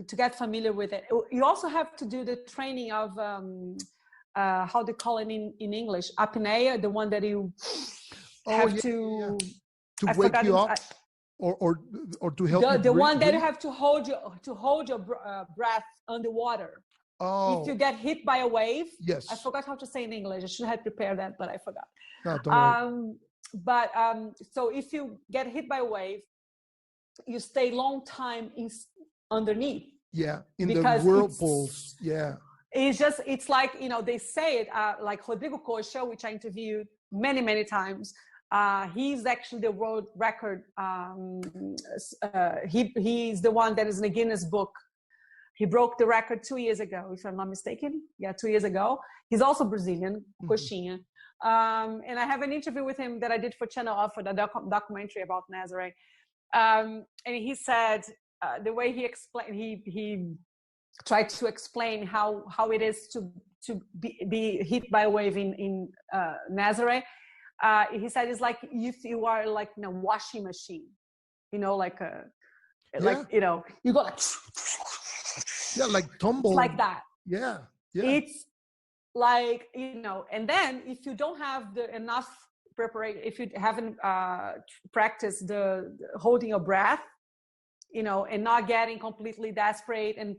to get familiar with it. You also have to do the training of how they call it in English, apnea, the one that you have to wake you up, or to help you the one that breathe? you have to hold your breath underwater. Oh, if you get hit by a wave. Yes. I forgot how to say in English. I should have prepared that, but I forgot. No, don't worry. So if you get hit by a wave, you stay long time underneath. Yeah, in the whirlpools. Yeah. It's like, they say it, like Rodrigo Costa, which I interviewed many times. He's actually the world record. He's the one that is in the Guinness book. He broke the record 2 years ago, if I'm not mistaken. Yeah, 2 years ago. He's also Brazilian, Coxinha. And I have an interview with him that I did for Channel Off, for the documentary about Nazaré. And he said, the way he explained, he tried to explain how it is to be hit by a wave in Nazaré. He said it's like if you are like in a washing machine, you go like like tumble, like that. Yeah. It's like, and then if you don't have enough preparation, if you haven't practiced the holding your breath, and not getting completely desperate and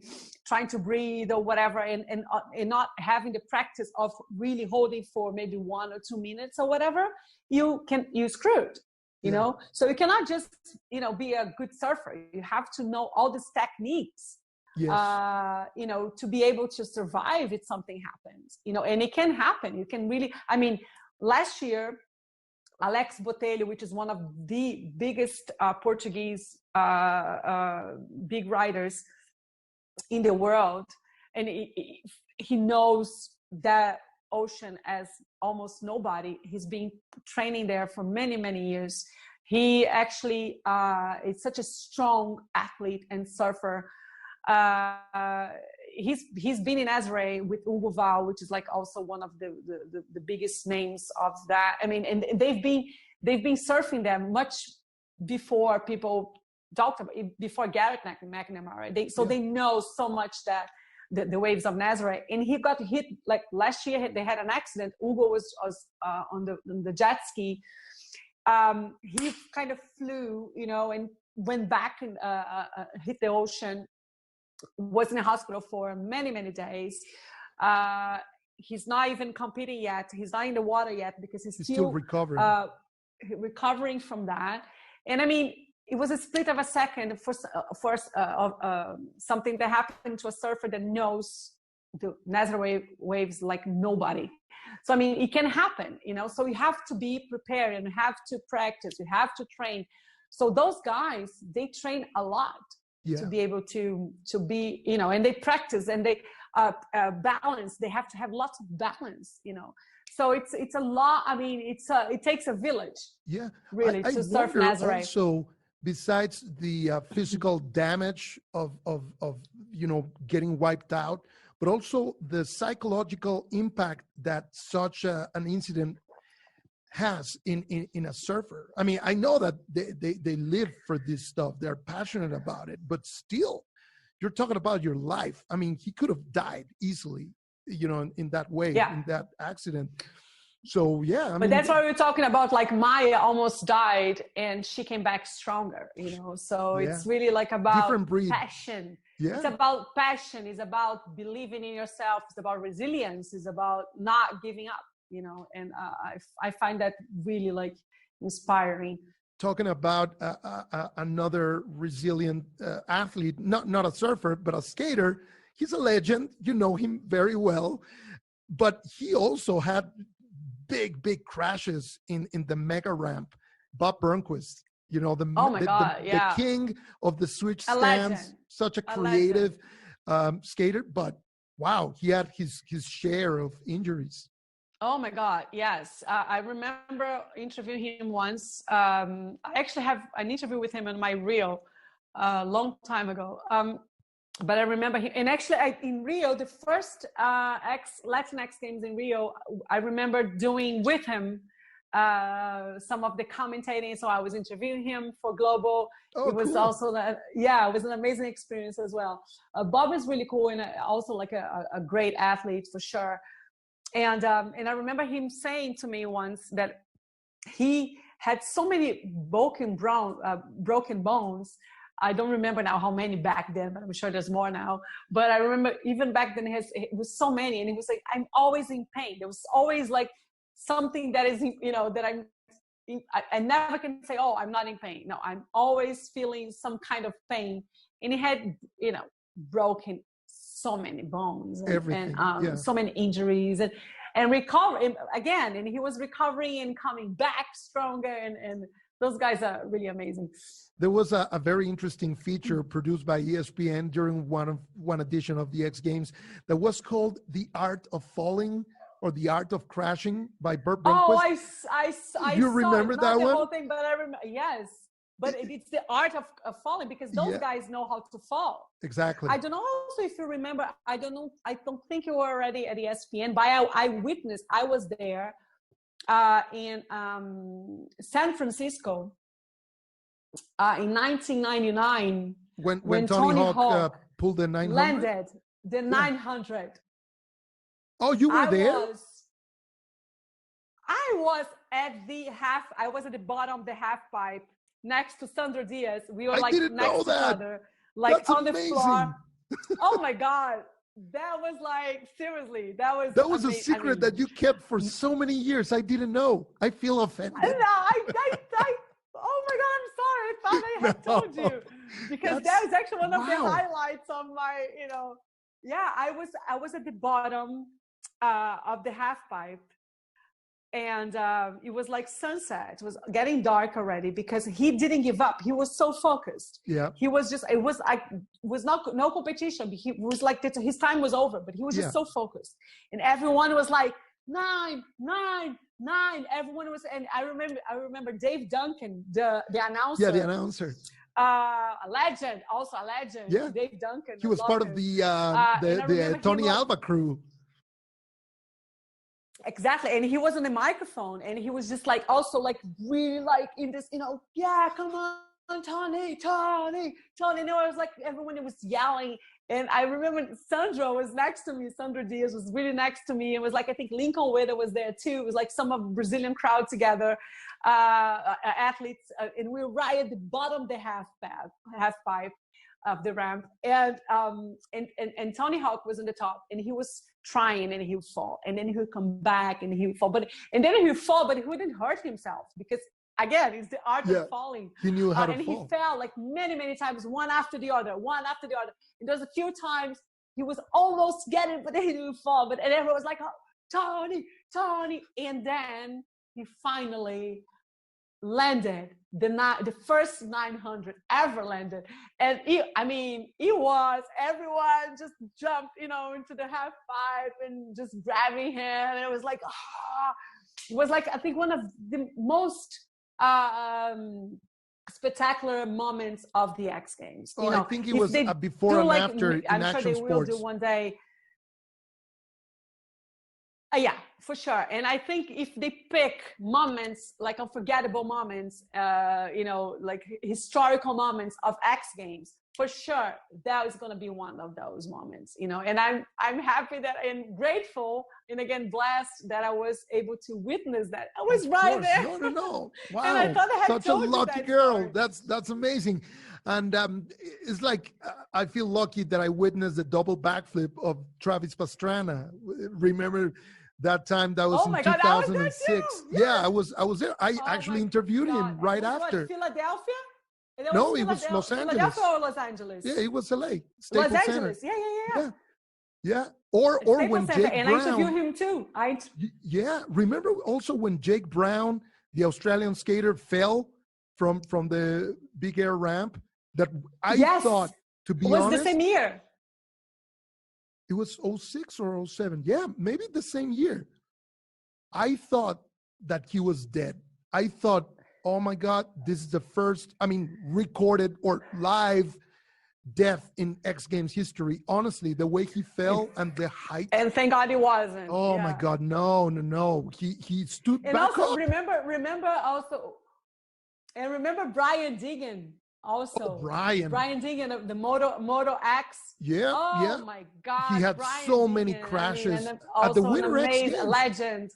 trying to breathe or whatever, and not having the practice of really holding for maybe 1 or 2 minutes or whatever, you're screwed, you know? So you cannot just, be a good surfer. You have to know all these techniques, to be able to survive if something happens, and it can happen. You can really, last year, Alex Botelho, which is one of the biggest Portuguese big riders in the world, and he knows that ocean as almost nobody. He's been training there for many years. He actually is such a strong athlete and surfer. He's been in Nazaré with Hugo Val, which is like also one of the biggest names of that. And they've been surfing them much before people talked about it, before Garrett McNamara. They know so much that the waves of Nazaré. And he got hit like last year. They had an accident. Hugo was on the jet ski. He kind of flew, and went back and hit the ocean. Was in a hospital for many days. He's not even competing yet. He's not in the water yet because he's still recovering from that. And it was a split of a second for something that happened to a surfer that knows the Nazaré waves like nobody. So it can happen, So you have to be prepared and have to practice. You have to train. So those guys, they train a lot. To be able to be, and they practice and they balance. They have to have lots of balance, So it's a lot. It takes a village. Yeah, really, to surf Nazaré. Also, besides the physical damage of getting wiped out, but also the psychological impact that such an incident has in a surfer. I know that they live for this stuff. They're passionate about it, but still, you're talking about your life. He could have died easily, in that way, in that accident. So, but that's why we're talking about, like Maya almost died and she came back stronger, So it's really like about passion. Yeah. It's about passion. It's about believing in yourself. It's about resilience. It's about not giving up. And I find that really like inspiring. Talking about another resilient athlete, not a surfer, but a skater. He's a legend. You know him very well, but he also had big crashes in the mega ramp. Bob Bernquist, the king of the switch stands, such a creative skater, but wow, he had his share of injuries. Oh my God, yes. I remember interviewing him once. I actually have an interview with him on my reel a long time ago. But I remember him. And actually, in Rio, the first Latin X Games in Rio, I remember doing with him some of the commentating. So I was interviewing him for Global. Oh, it was cool. also, it was an amazing experience as well. Bob is really cool and also like a great athlete for sure. And I remember him saying to me once that he had so many broken bones. I don't remember now how many back then, but I'm sure there's more now. But I remember even back then it was so many, and he was like, I'm always in pain. There was always like something that is, that I never can say, oh, I'm not in pain. No, I'm always feeling some kind of pain. And he had, broken so many bones and so many injuries and recover again. And he was recovering and coming back stronger. And those guys are really amazing. There was a very interesting feature produced by ESPN during one edition of the X Games that was called The Art of Falling or The Art of Crashing by Bernquist. Oh, I you remember saw it, that not one? the whole thing, but I remember. Yes, but it's the art of falling because those guys know how to fall. Exactly. I don't know also if you remember. I don't know. I don't think you were already at ESPN, but I witnessed. I was there in San Francisco in 1999 when Tony Hawk pulled the 900. Landed the 900. Oh, you were there? I was at the bottom of the half pipe next to Sandro Diaz. We were like next to each other, like That's on amazing. the floor. Oh my God. That was like, seriously, that was a secret that you kept for so many years. I didn't know. I feel offended. No, oh my God, I'm sorry. I thought I had told you. Because that was actually one of the highlights of my, I was at the bottom of the half pipe, and it was like sunset. It was getting dark already because he didn't give up. He was so focused. Yeah, he was just. It was not no competition. He was like his time was over, but he was just so focused, and everyone was like 9, 9, 9. Everyone was, and I remember Dave Duncan, the announcer. Yeah, the announcer. A legend. Yeah, Dave Duncan. He was part of the Tony Alva crew. Exactly, and he was on the microphone, and he was just like also like really like in this, come on, Tony. And I was like, everyone was yelling, and I remember Sandro was next to me. Sandro Diaz was really next to me. It was like I think Lincoln Witter was there too. It was like some of Brazilian crowd together, athletes, and we were right at the bottom of the half pipe of the ramp, and Tony Hawk was on the top, and he was trying, and he would fall, and then he would come back, and he would fall, and then he would fall, but he wouldn't hurt himself because again, it's the art of falling. He knew how to and fall. He fell like many times, one after the other. And there was a few times he was almost getting it, but then he didn't fall. And everyone was like, oh, Tony, and then he finally landed the first 900 ever landed, and everyone just jumped into the half pipe and just grabbing him, and it was like it was like I think one of the most spectacular moments of the X Games. I think it was before and after in I'm action sure they sports. will do one day. Yeah, for sure. And I think if they pick moments, like unforgettable moments, like historical moments of X Games, for sure, that is going to be one of those moments, and I'm happy that and grateful and again, blessed that I was able to witness that. I was right there. No. Wow. And I thought I had such a lucky girl. That's amazing. And it's like, I feel lucky that I witnessed the double backflip of Travis Pastrana. Remember that time? That was in 2006. I was there too. Yeah, I was there. I actually interviewed him right after. Philadelphia? No, it was Los Angeles. Philadelphia or Los Angeles? Yeah, it was LA. Los Angeles. Yeah. Yeah. Or when Jake Brown. And I interviewed him too. Yeah. Remember also when Jake Brown, the Australian skater, fell from the big air ramp? That I thought, to be honest, it was the same year. It was 06 or 07. Yeah, maybe the same year. I thought that he was dead. I thought, oh my God, this is the first, recorded or live death in X Games history. Honestly, the way he fell and the height. And thank God he wasn't. Oh my God, no. He stood and back also up. Remember Brian Deegan also. Oh, Brian Deegan of the Moto X. Yeah, oh my God. He had Brian so Deegan, many crashes at the Winter X Games. Legend.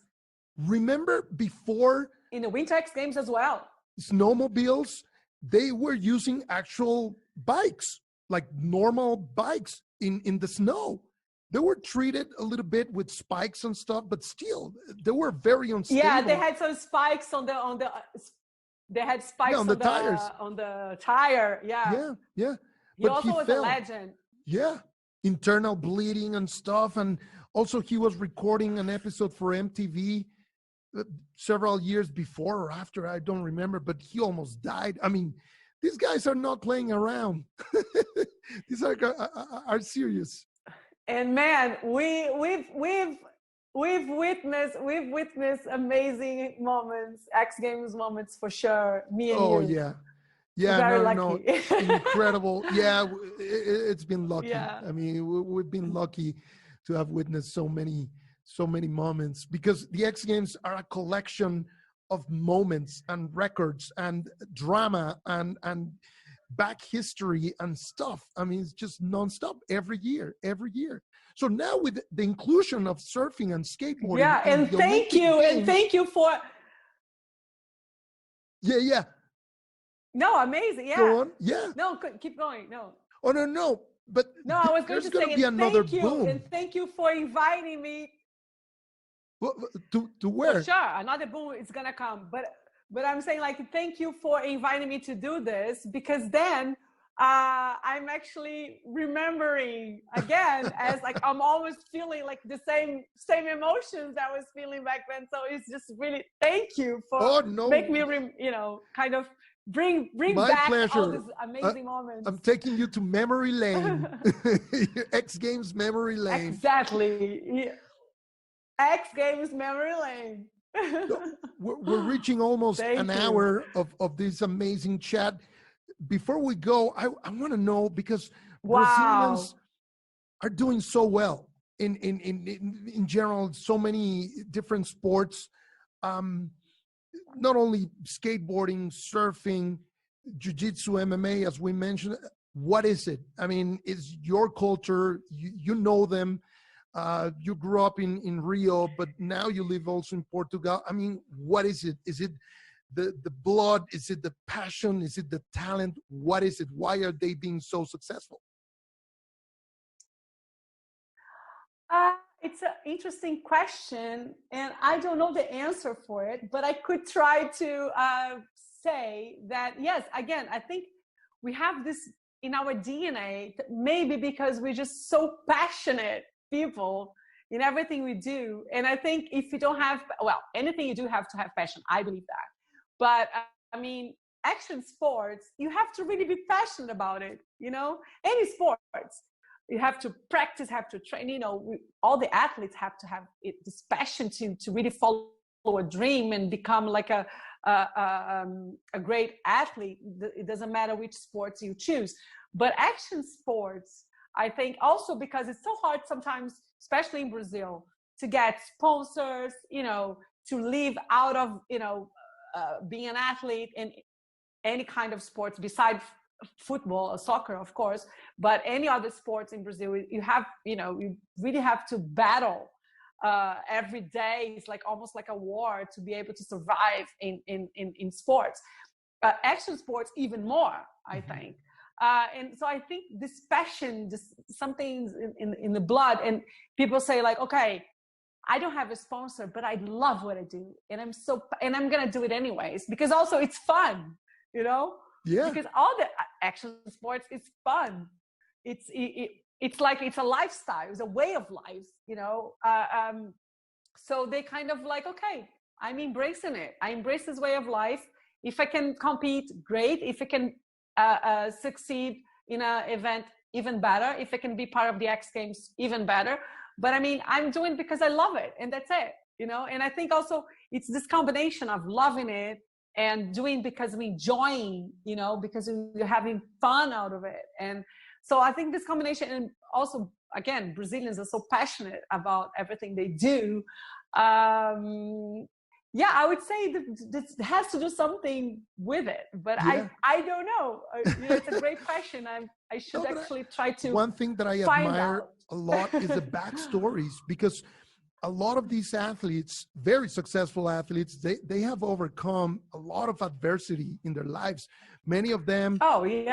Remember before in the Winter X Games as well. Snowmobiles, they were using actual bikes, like normal bikes in the snow. They were treated a little bit with spikes and stuff, but still, they were very unstable. Yeah, they had some spikes on the. They had spikes on the tires. On the tire. Yeah. Yeah. He also was a legend. Yeah, internal bleeding and stuff, and also he was recording an episode for MTV several years before or after, I don't remember, but he almost died. I mean, these guys are not playing around. These are serious. And man, we've witnessed amazing moments, X Games moments for sure. Me and you. Oh yeah, very lucky. Incredible. Yeah, it's been lucky. Yeah. I mean, we've been lucky to have witnessed so many moments, because the X Games are a collection of moments and records and drama and back history and stuff. I mean, it's just nonstop every year. So now with the inclusion of surfing and skateboarding. Yeah, and thank you for. Yeah. No, amazing. Yeah. Go on. Yeah. No, keep going. No. Oh no. But no, I was going to say be another thank you, boom. and thank you for inviting me. To where? For sure, another boom is gonna come. But I'm saying, like, thank you for inviting me to do this, because then I'm actually remembering again, as like I'm always feeling like the same emotions I was feeling back then. So it's just really thank you for make me kind of bring My back pleasure. all these amazing moments. I'm taking you to memory lane. X Games memory lane. Exactly. X Games memory lane. We're reaching almost an hour of this amazing chat. Before we go, I want to know, because Brazilians are doing so well in general, so many different sports, not only skateboarding, surfing, jiu-jitsu, MMA, as we mentioned. What is it? I mean, it's your culture. You know them. You grew up in Rio, but now you live also in Portugal. I mean, what is it? Is it the blood? Is it the passion? Is it the talent? What is it? Why are they being so successful? It's an interesting question, and I don't know the answer for it, but I could try to say that, yes, again, I think we have this in our DNA, maybe because we're just so passionate people in everything we do. And I think if you don't have, anything you do have to have passion. I believe that. But I mean, action sports, you have to really be passionate about it. Any sports, you have to practice, have to train. All the athletes have to have this passion to really follow a dream and become like a great athlete. It doesn't matter which sports you choose. But action sports, I think also because it's so hard sometimes, especially in Brazil, to get sponsors, to live out of, being an athlete in any kind of sports besides football or soccer, of course, but any other sports in Brazil, you have, you really have to battle every day. It's like almost like a war to be able to survive in sports. Action sports even more, I think. And so I think this passion, something in the blood, and people say like, okay, I don't have a sponsor, but I love what I do. And I'm going to do it anyways, because also it's fun, Yeah. Because all the action sports, it's fun. It's like, it's a lifestyle. It's a way of life, so they kind of like, okay, I'm embracing it. I embrace this way of life. If I can compete, great. If I can succeed in an event, even better. If I can be part of the X Games, even better. But I mean, I'm doing it because I love it, and that's it, And I think also it's this combination of loving it and doing because we're enjoying, because we're having fun out of it. And So I think this combination, and also, again, Brazilians are so passionate about everything they do. Yeah, I would say that this has to do something with it, but Yeah. I don't know. It's a great question. I should actually try to One thing that I admire a lot is the backstories, because a lot of these athletes, very successful athletes, they have overcome a lot of adversity in their lives. Many of them, they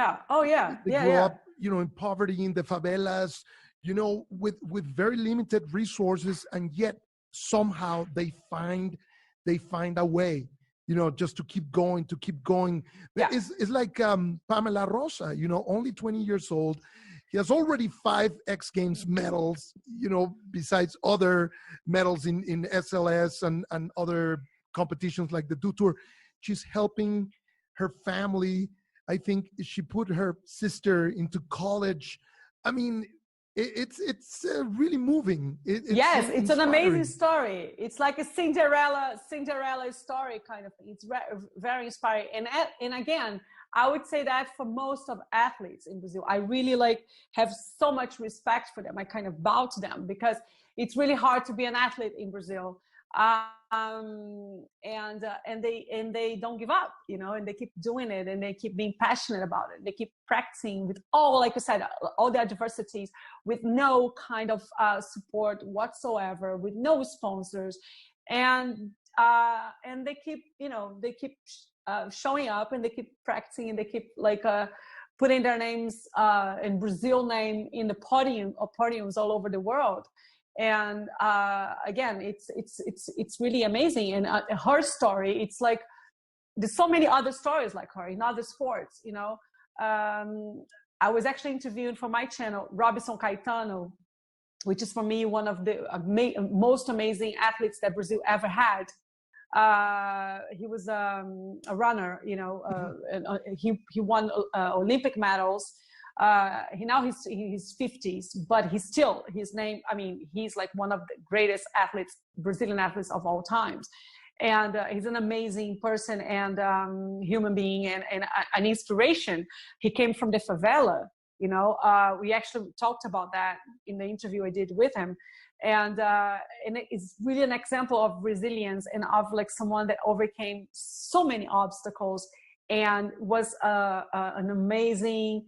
grew up, in poverty, in the favelas, with very limited resources, and yet somehow they find a way, just to keep going. Yeah. It's like Pamela Rosa, only 20 years old. He has already 5 X Games medals, besides other medals in SLS and other competitions like the Do Tour. She's helping her family. I think she put her sister into college. I mean, it's really moving. It's an amazing story. It's like a Cinderella story kind of thing. It's very inspiring. And again, I would say that for most of athletes in Brazil, I really have so much respect for them. I kind of bow to them, because it's really hard to be an athlete in Brazil. And they don't give up, and they keep doing it, and they keep being passionate about it. They keep practicing with all, like I said, all the adversities, with no kind of support whatsoever, with no sponsors, and they keep, showing up, and they keep practicing, and they keep putting their names and Brazil name in the podiums all over the world. And again, it's really amazing. And her story, it's like there's so many other stories like her in other sports. I was actually interviewing for my channel Robson Caetano, which is for me one of the most amazing athletes that Brazil ever had. He was a runner, and he won Olympic medals. He's 50s, but his name, he's like one of the greatest Brazilian athletes of all times. And he's an amazing person and human being and an inspiration. He came from the favela, we actually talked about that in the interview I did with him. And it's really an example of resilience and of someone that overcame so many obstacles and was an amazing,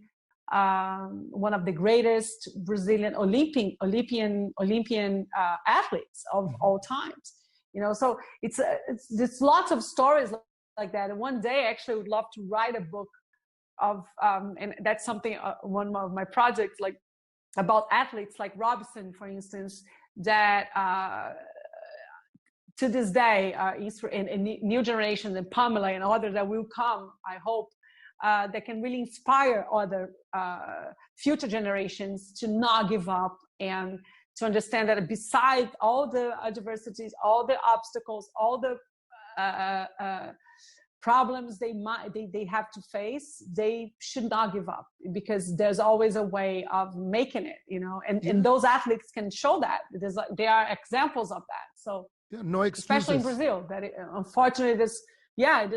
one of the greatest Brazilian Olympian athletes of all times. So there's lots of stories like that. And one day, actually, I would love to write a book of, and that's something, one of my projects, about athletes like Robson, for instance, that to this day, in new generations, and Pamela and others that will come, I hope, that can really inspire other future generations to not give up and to understand that beside all the adversities, all the obstacles, all the problems they have to face, they should not give up, because there's always a way of making it, and those athletes can show that. There are examples of that. So no excuses. Especially in Brazil, that unfortunately there's no,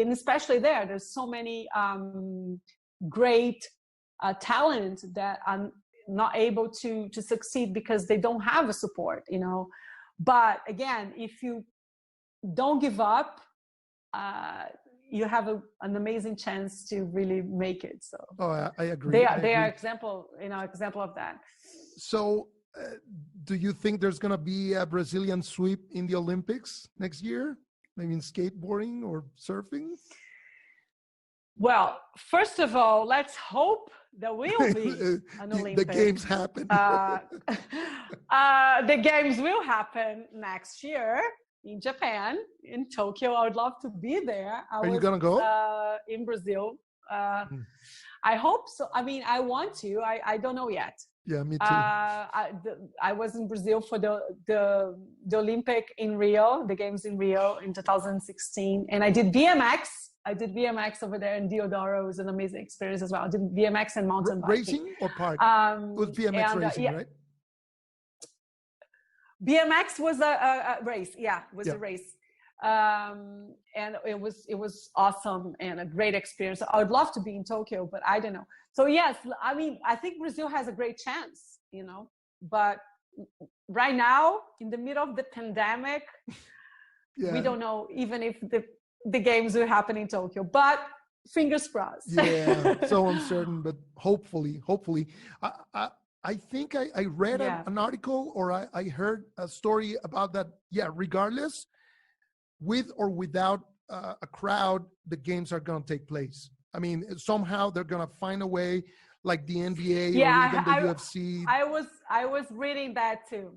and especially there's so many great talent that are not able to succeed because they don't have a support, But again, if you don't give up, you have an amazing chance to really make it. So I agree. They are example of that. So do you think there's going to be a Brazilian sweep in the Olympics next year? Maybe in skateboarding or surfing? Well, first of all, let's hope there will be an Olympics. The games happen. The games will happen next year in Japan, in Tokyo. I would love to be there. Are you going to go? In Brazil. I hope so. I want to. I don't know yet. Yeah, me too. I was in Brazil for the Olympic in Rio, the games in Rio in 2016, and I did BMX. Over there in Deodoro. It was an amazing experience as well. I did BMX and mountain biking. Racing or park? It was BMX racing, right? BMX was a race. Yeah, it was a race. And it was awesome and a great experience. I would love to be in Tokyo, but I don't know. So yes, I mean, I think Brazil has a great chance, but right now, in the middle of the pandemic, we don't know even if the games will happen in Tokyo, but fingers crossed. Yeah, so uncertain, but hopefully. I think I read an article, or I heard a story about that. Yeah, regardless, with or without a crowd, the games are going to take place. I mean, somehow they're going to find a way, like the NBA or even the UFC. I was reading that too.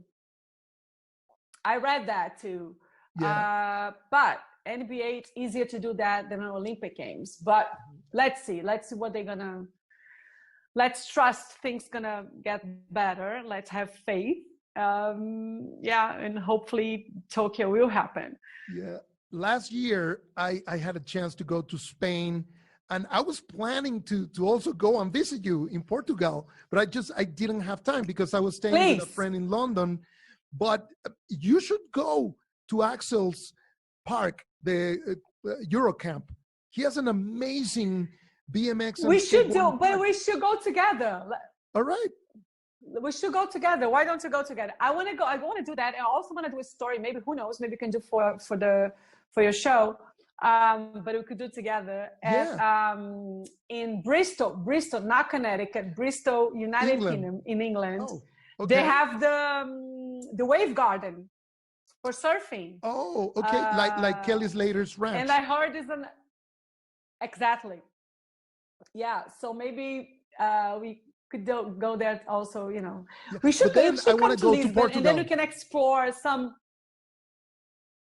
I read that too. Yeah. But NBA, it's easier to do that than Olympic Games. But let's see what they're gonna. Let's trust things gonna get better. Let's have faith. And hopefully Tokyo will happen. Yeah. Last year, I had a chance to go to Spain, and I was planning to also go and visit you in Portugal, but I didn't have time because I was staying with a friend in London. But you should go to Axel's park, the Eurocamp. He has an amazing BMX. We should go together. All right. We should go together. Why don't you go together? I want to go. I want to do that. I also want to do a story. Maybe, who knows? Maybe we can do for your show. But we could do it together in Bristol, not Connecticut, Bristol, United Kingdom, in England. Oh, okay. They have the wave garden for surfing. Oh, okay. Like Kelly Slater's ranch. And I heard exactly. Yeah. So maybe we could go there also. We should come to Lisbon, and then we can explore some.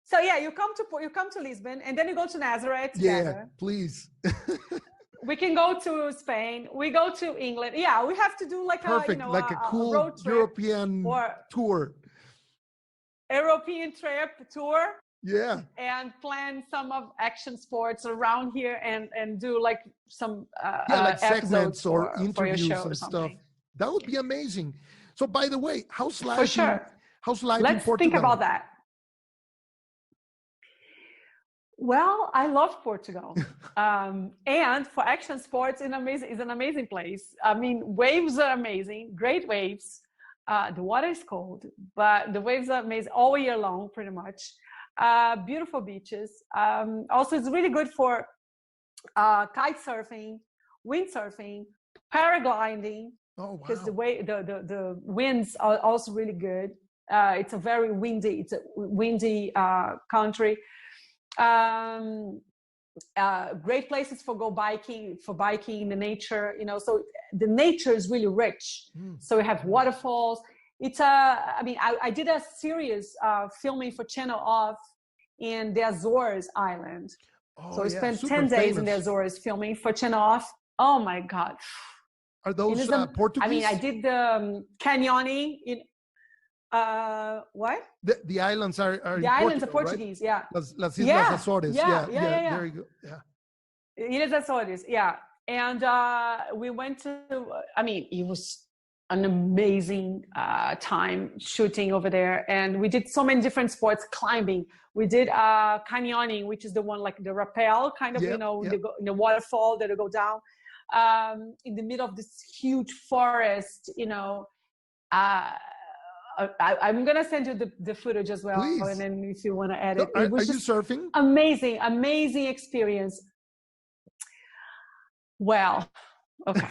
So yeah, you come to Lisbon, and then you go to Nazareth together. Yeah, please. We can go to Spain. We go to England. Yeah, we have to do like a cool road trip European tour. European trip tour. Yeah. And plan some of action sports around here and do like some like segments or interviews and stuff. That would be amazing. So by the way, how's life? For sure. How's life in Portugal? Let's think about that. Well, I love Portugal. And for action sports, it's an amazing place. I mean, waves are amazing, great waves. The water is cold, but the waves are amazing all year long, pretty much. Beautiful beaches. Also, it's really good for kite surfing, windsurfing, paragliding. Oh, wow. Because the winds are also really good. It's a very windy country. Great places for biking in the nature, so the nature is really rich. So we have waterfalls. It's I did a series filming for Channel Off in the Azores Island. So we spent 10 days in the Azores filming for Channel Off. Oh my God. Are those Portuguese? I mean, I did the canyoning in what? The islands are the islands are Portuguese, right? Las Islas Azores. Yeah. Very good. Yeah. Islas Azores, yeah. And we went to. It was an amazing time shooting over there, and we did so many different sports. Climbing, we did canyoning, which is the one like the rappel kind of, in the waterfall that will go down in the middle of this huge forest. I'm gonna send you the footage as well. Please. And then if you want to edit, are you surfing? Amazing experience. Well, okay.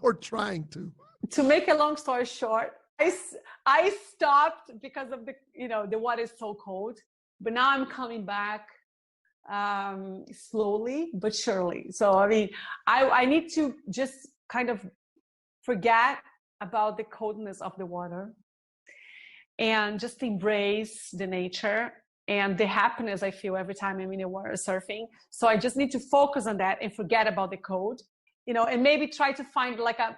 Or trying to. To make a long story short, I stopped because of the water is so cold. But now I'm coming back slowly but surely. So I need to just kind of forget about the coldness of the water and just embrace the nature and the happiness I feel every time I'm in the water surfing. So I just need to focus on that and forget about the cold, and maybe try to find like a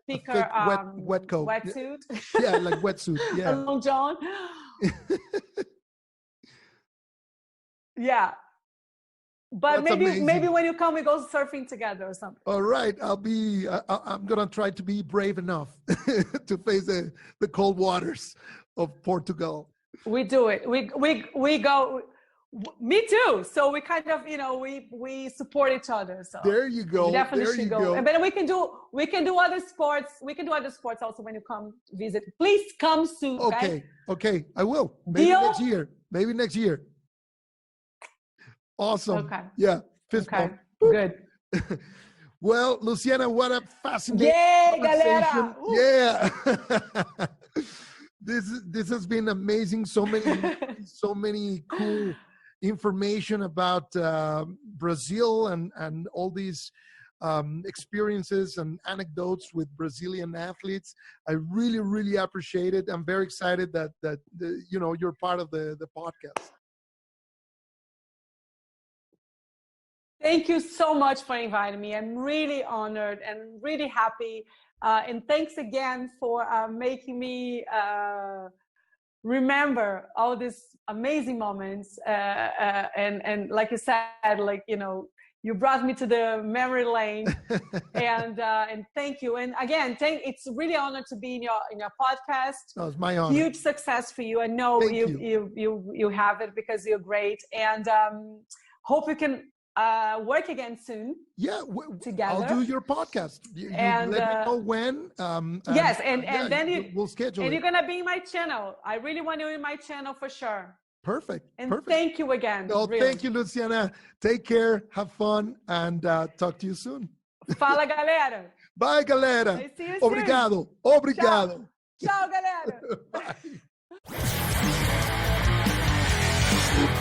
thicker wet coat. Wetsuit. Yeah, like wetsuit. Yeah. A long john. Yeah. But That's maybe when you come, we go surfing together or something. All right, I'm gonna try to be brave enough to face the cold waters of Portugal. We do it. We Me too. So we kind of, we support each other. So there you go. We definitely there should you go. But we can do other sports. We can do other sports also when you come visit. Please come soon. Okay. I will. Maybe next year. Awesome. Okay. Yeah. Fist bump. Good. Well, Luciana, what a fascinating conversation. Yeah. This has been amazing. So many cool information about Brazil and all these experiences and anecdotes with Brazilian athletes. I really, really appreciate it. I'm very excited that you're part of the podcast. Thank you so much for inviting me. I'm really honored and really happy. And thanks again for making me remember all these amazing moments. And like you said, you brought me to the memory lane. and thank you. And again, it's really an honor to be in your podcast. Oh, it's my honor. Huge success for you. I know you have it because you're great. And hope we can work again soon. Yeah, together. I'll do your podcast. You let me know when. Yes, and then we'll schedule. And you're gonna be in my channel. I really want you in my channel for sure. Perfect. Thank you again. Oh, really. Thank you, Luciana. Take care. Have fun, and talk to you soon. Fala, galera. Bye, galera. See you Obrigado. Soon. Obrigado. Tchau, galera. Bye.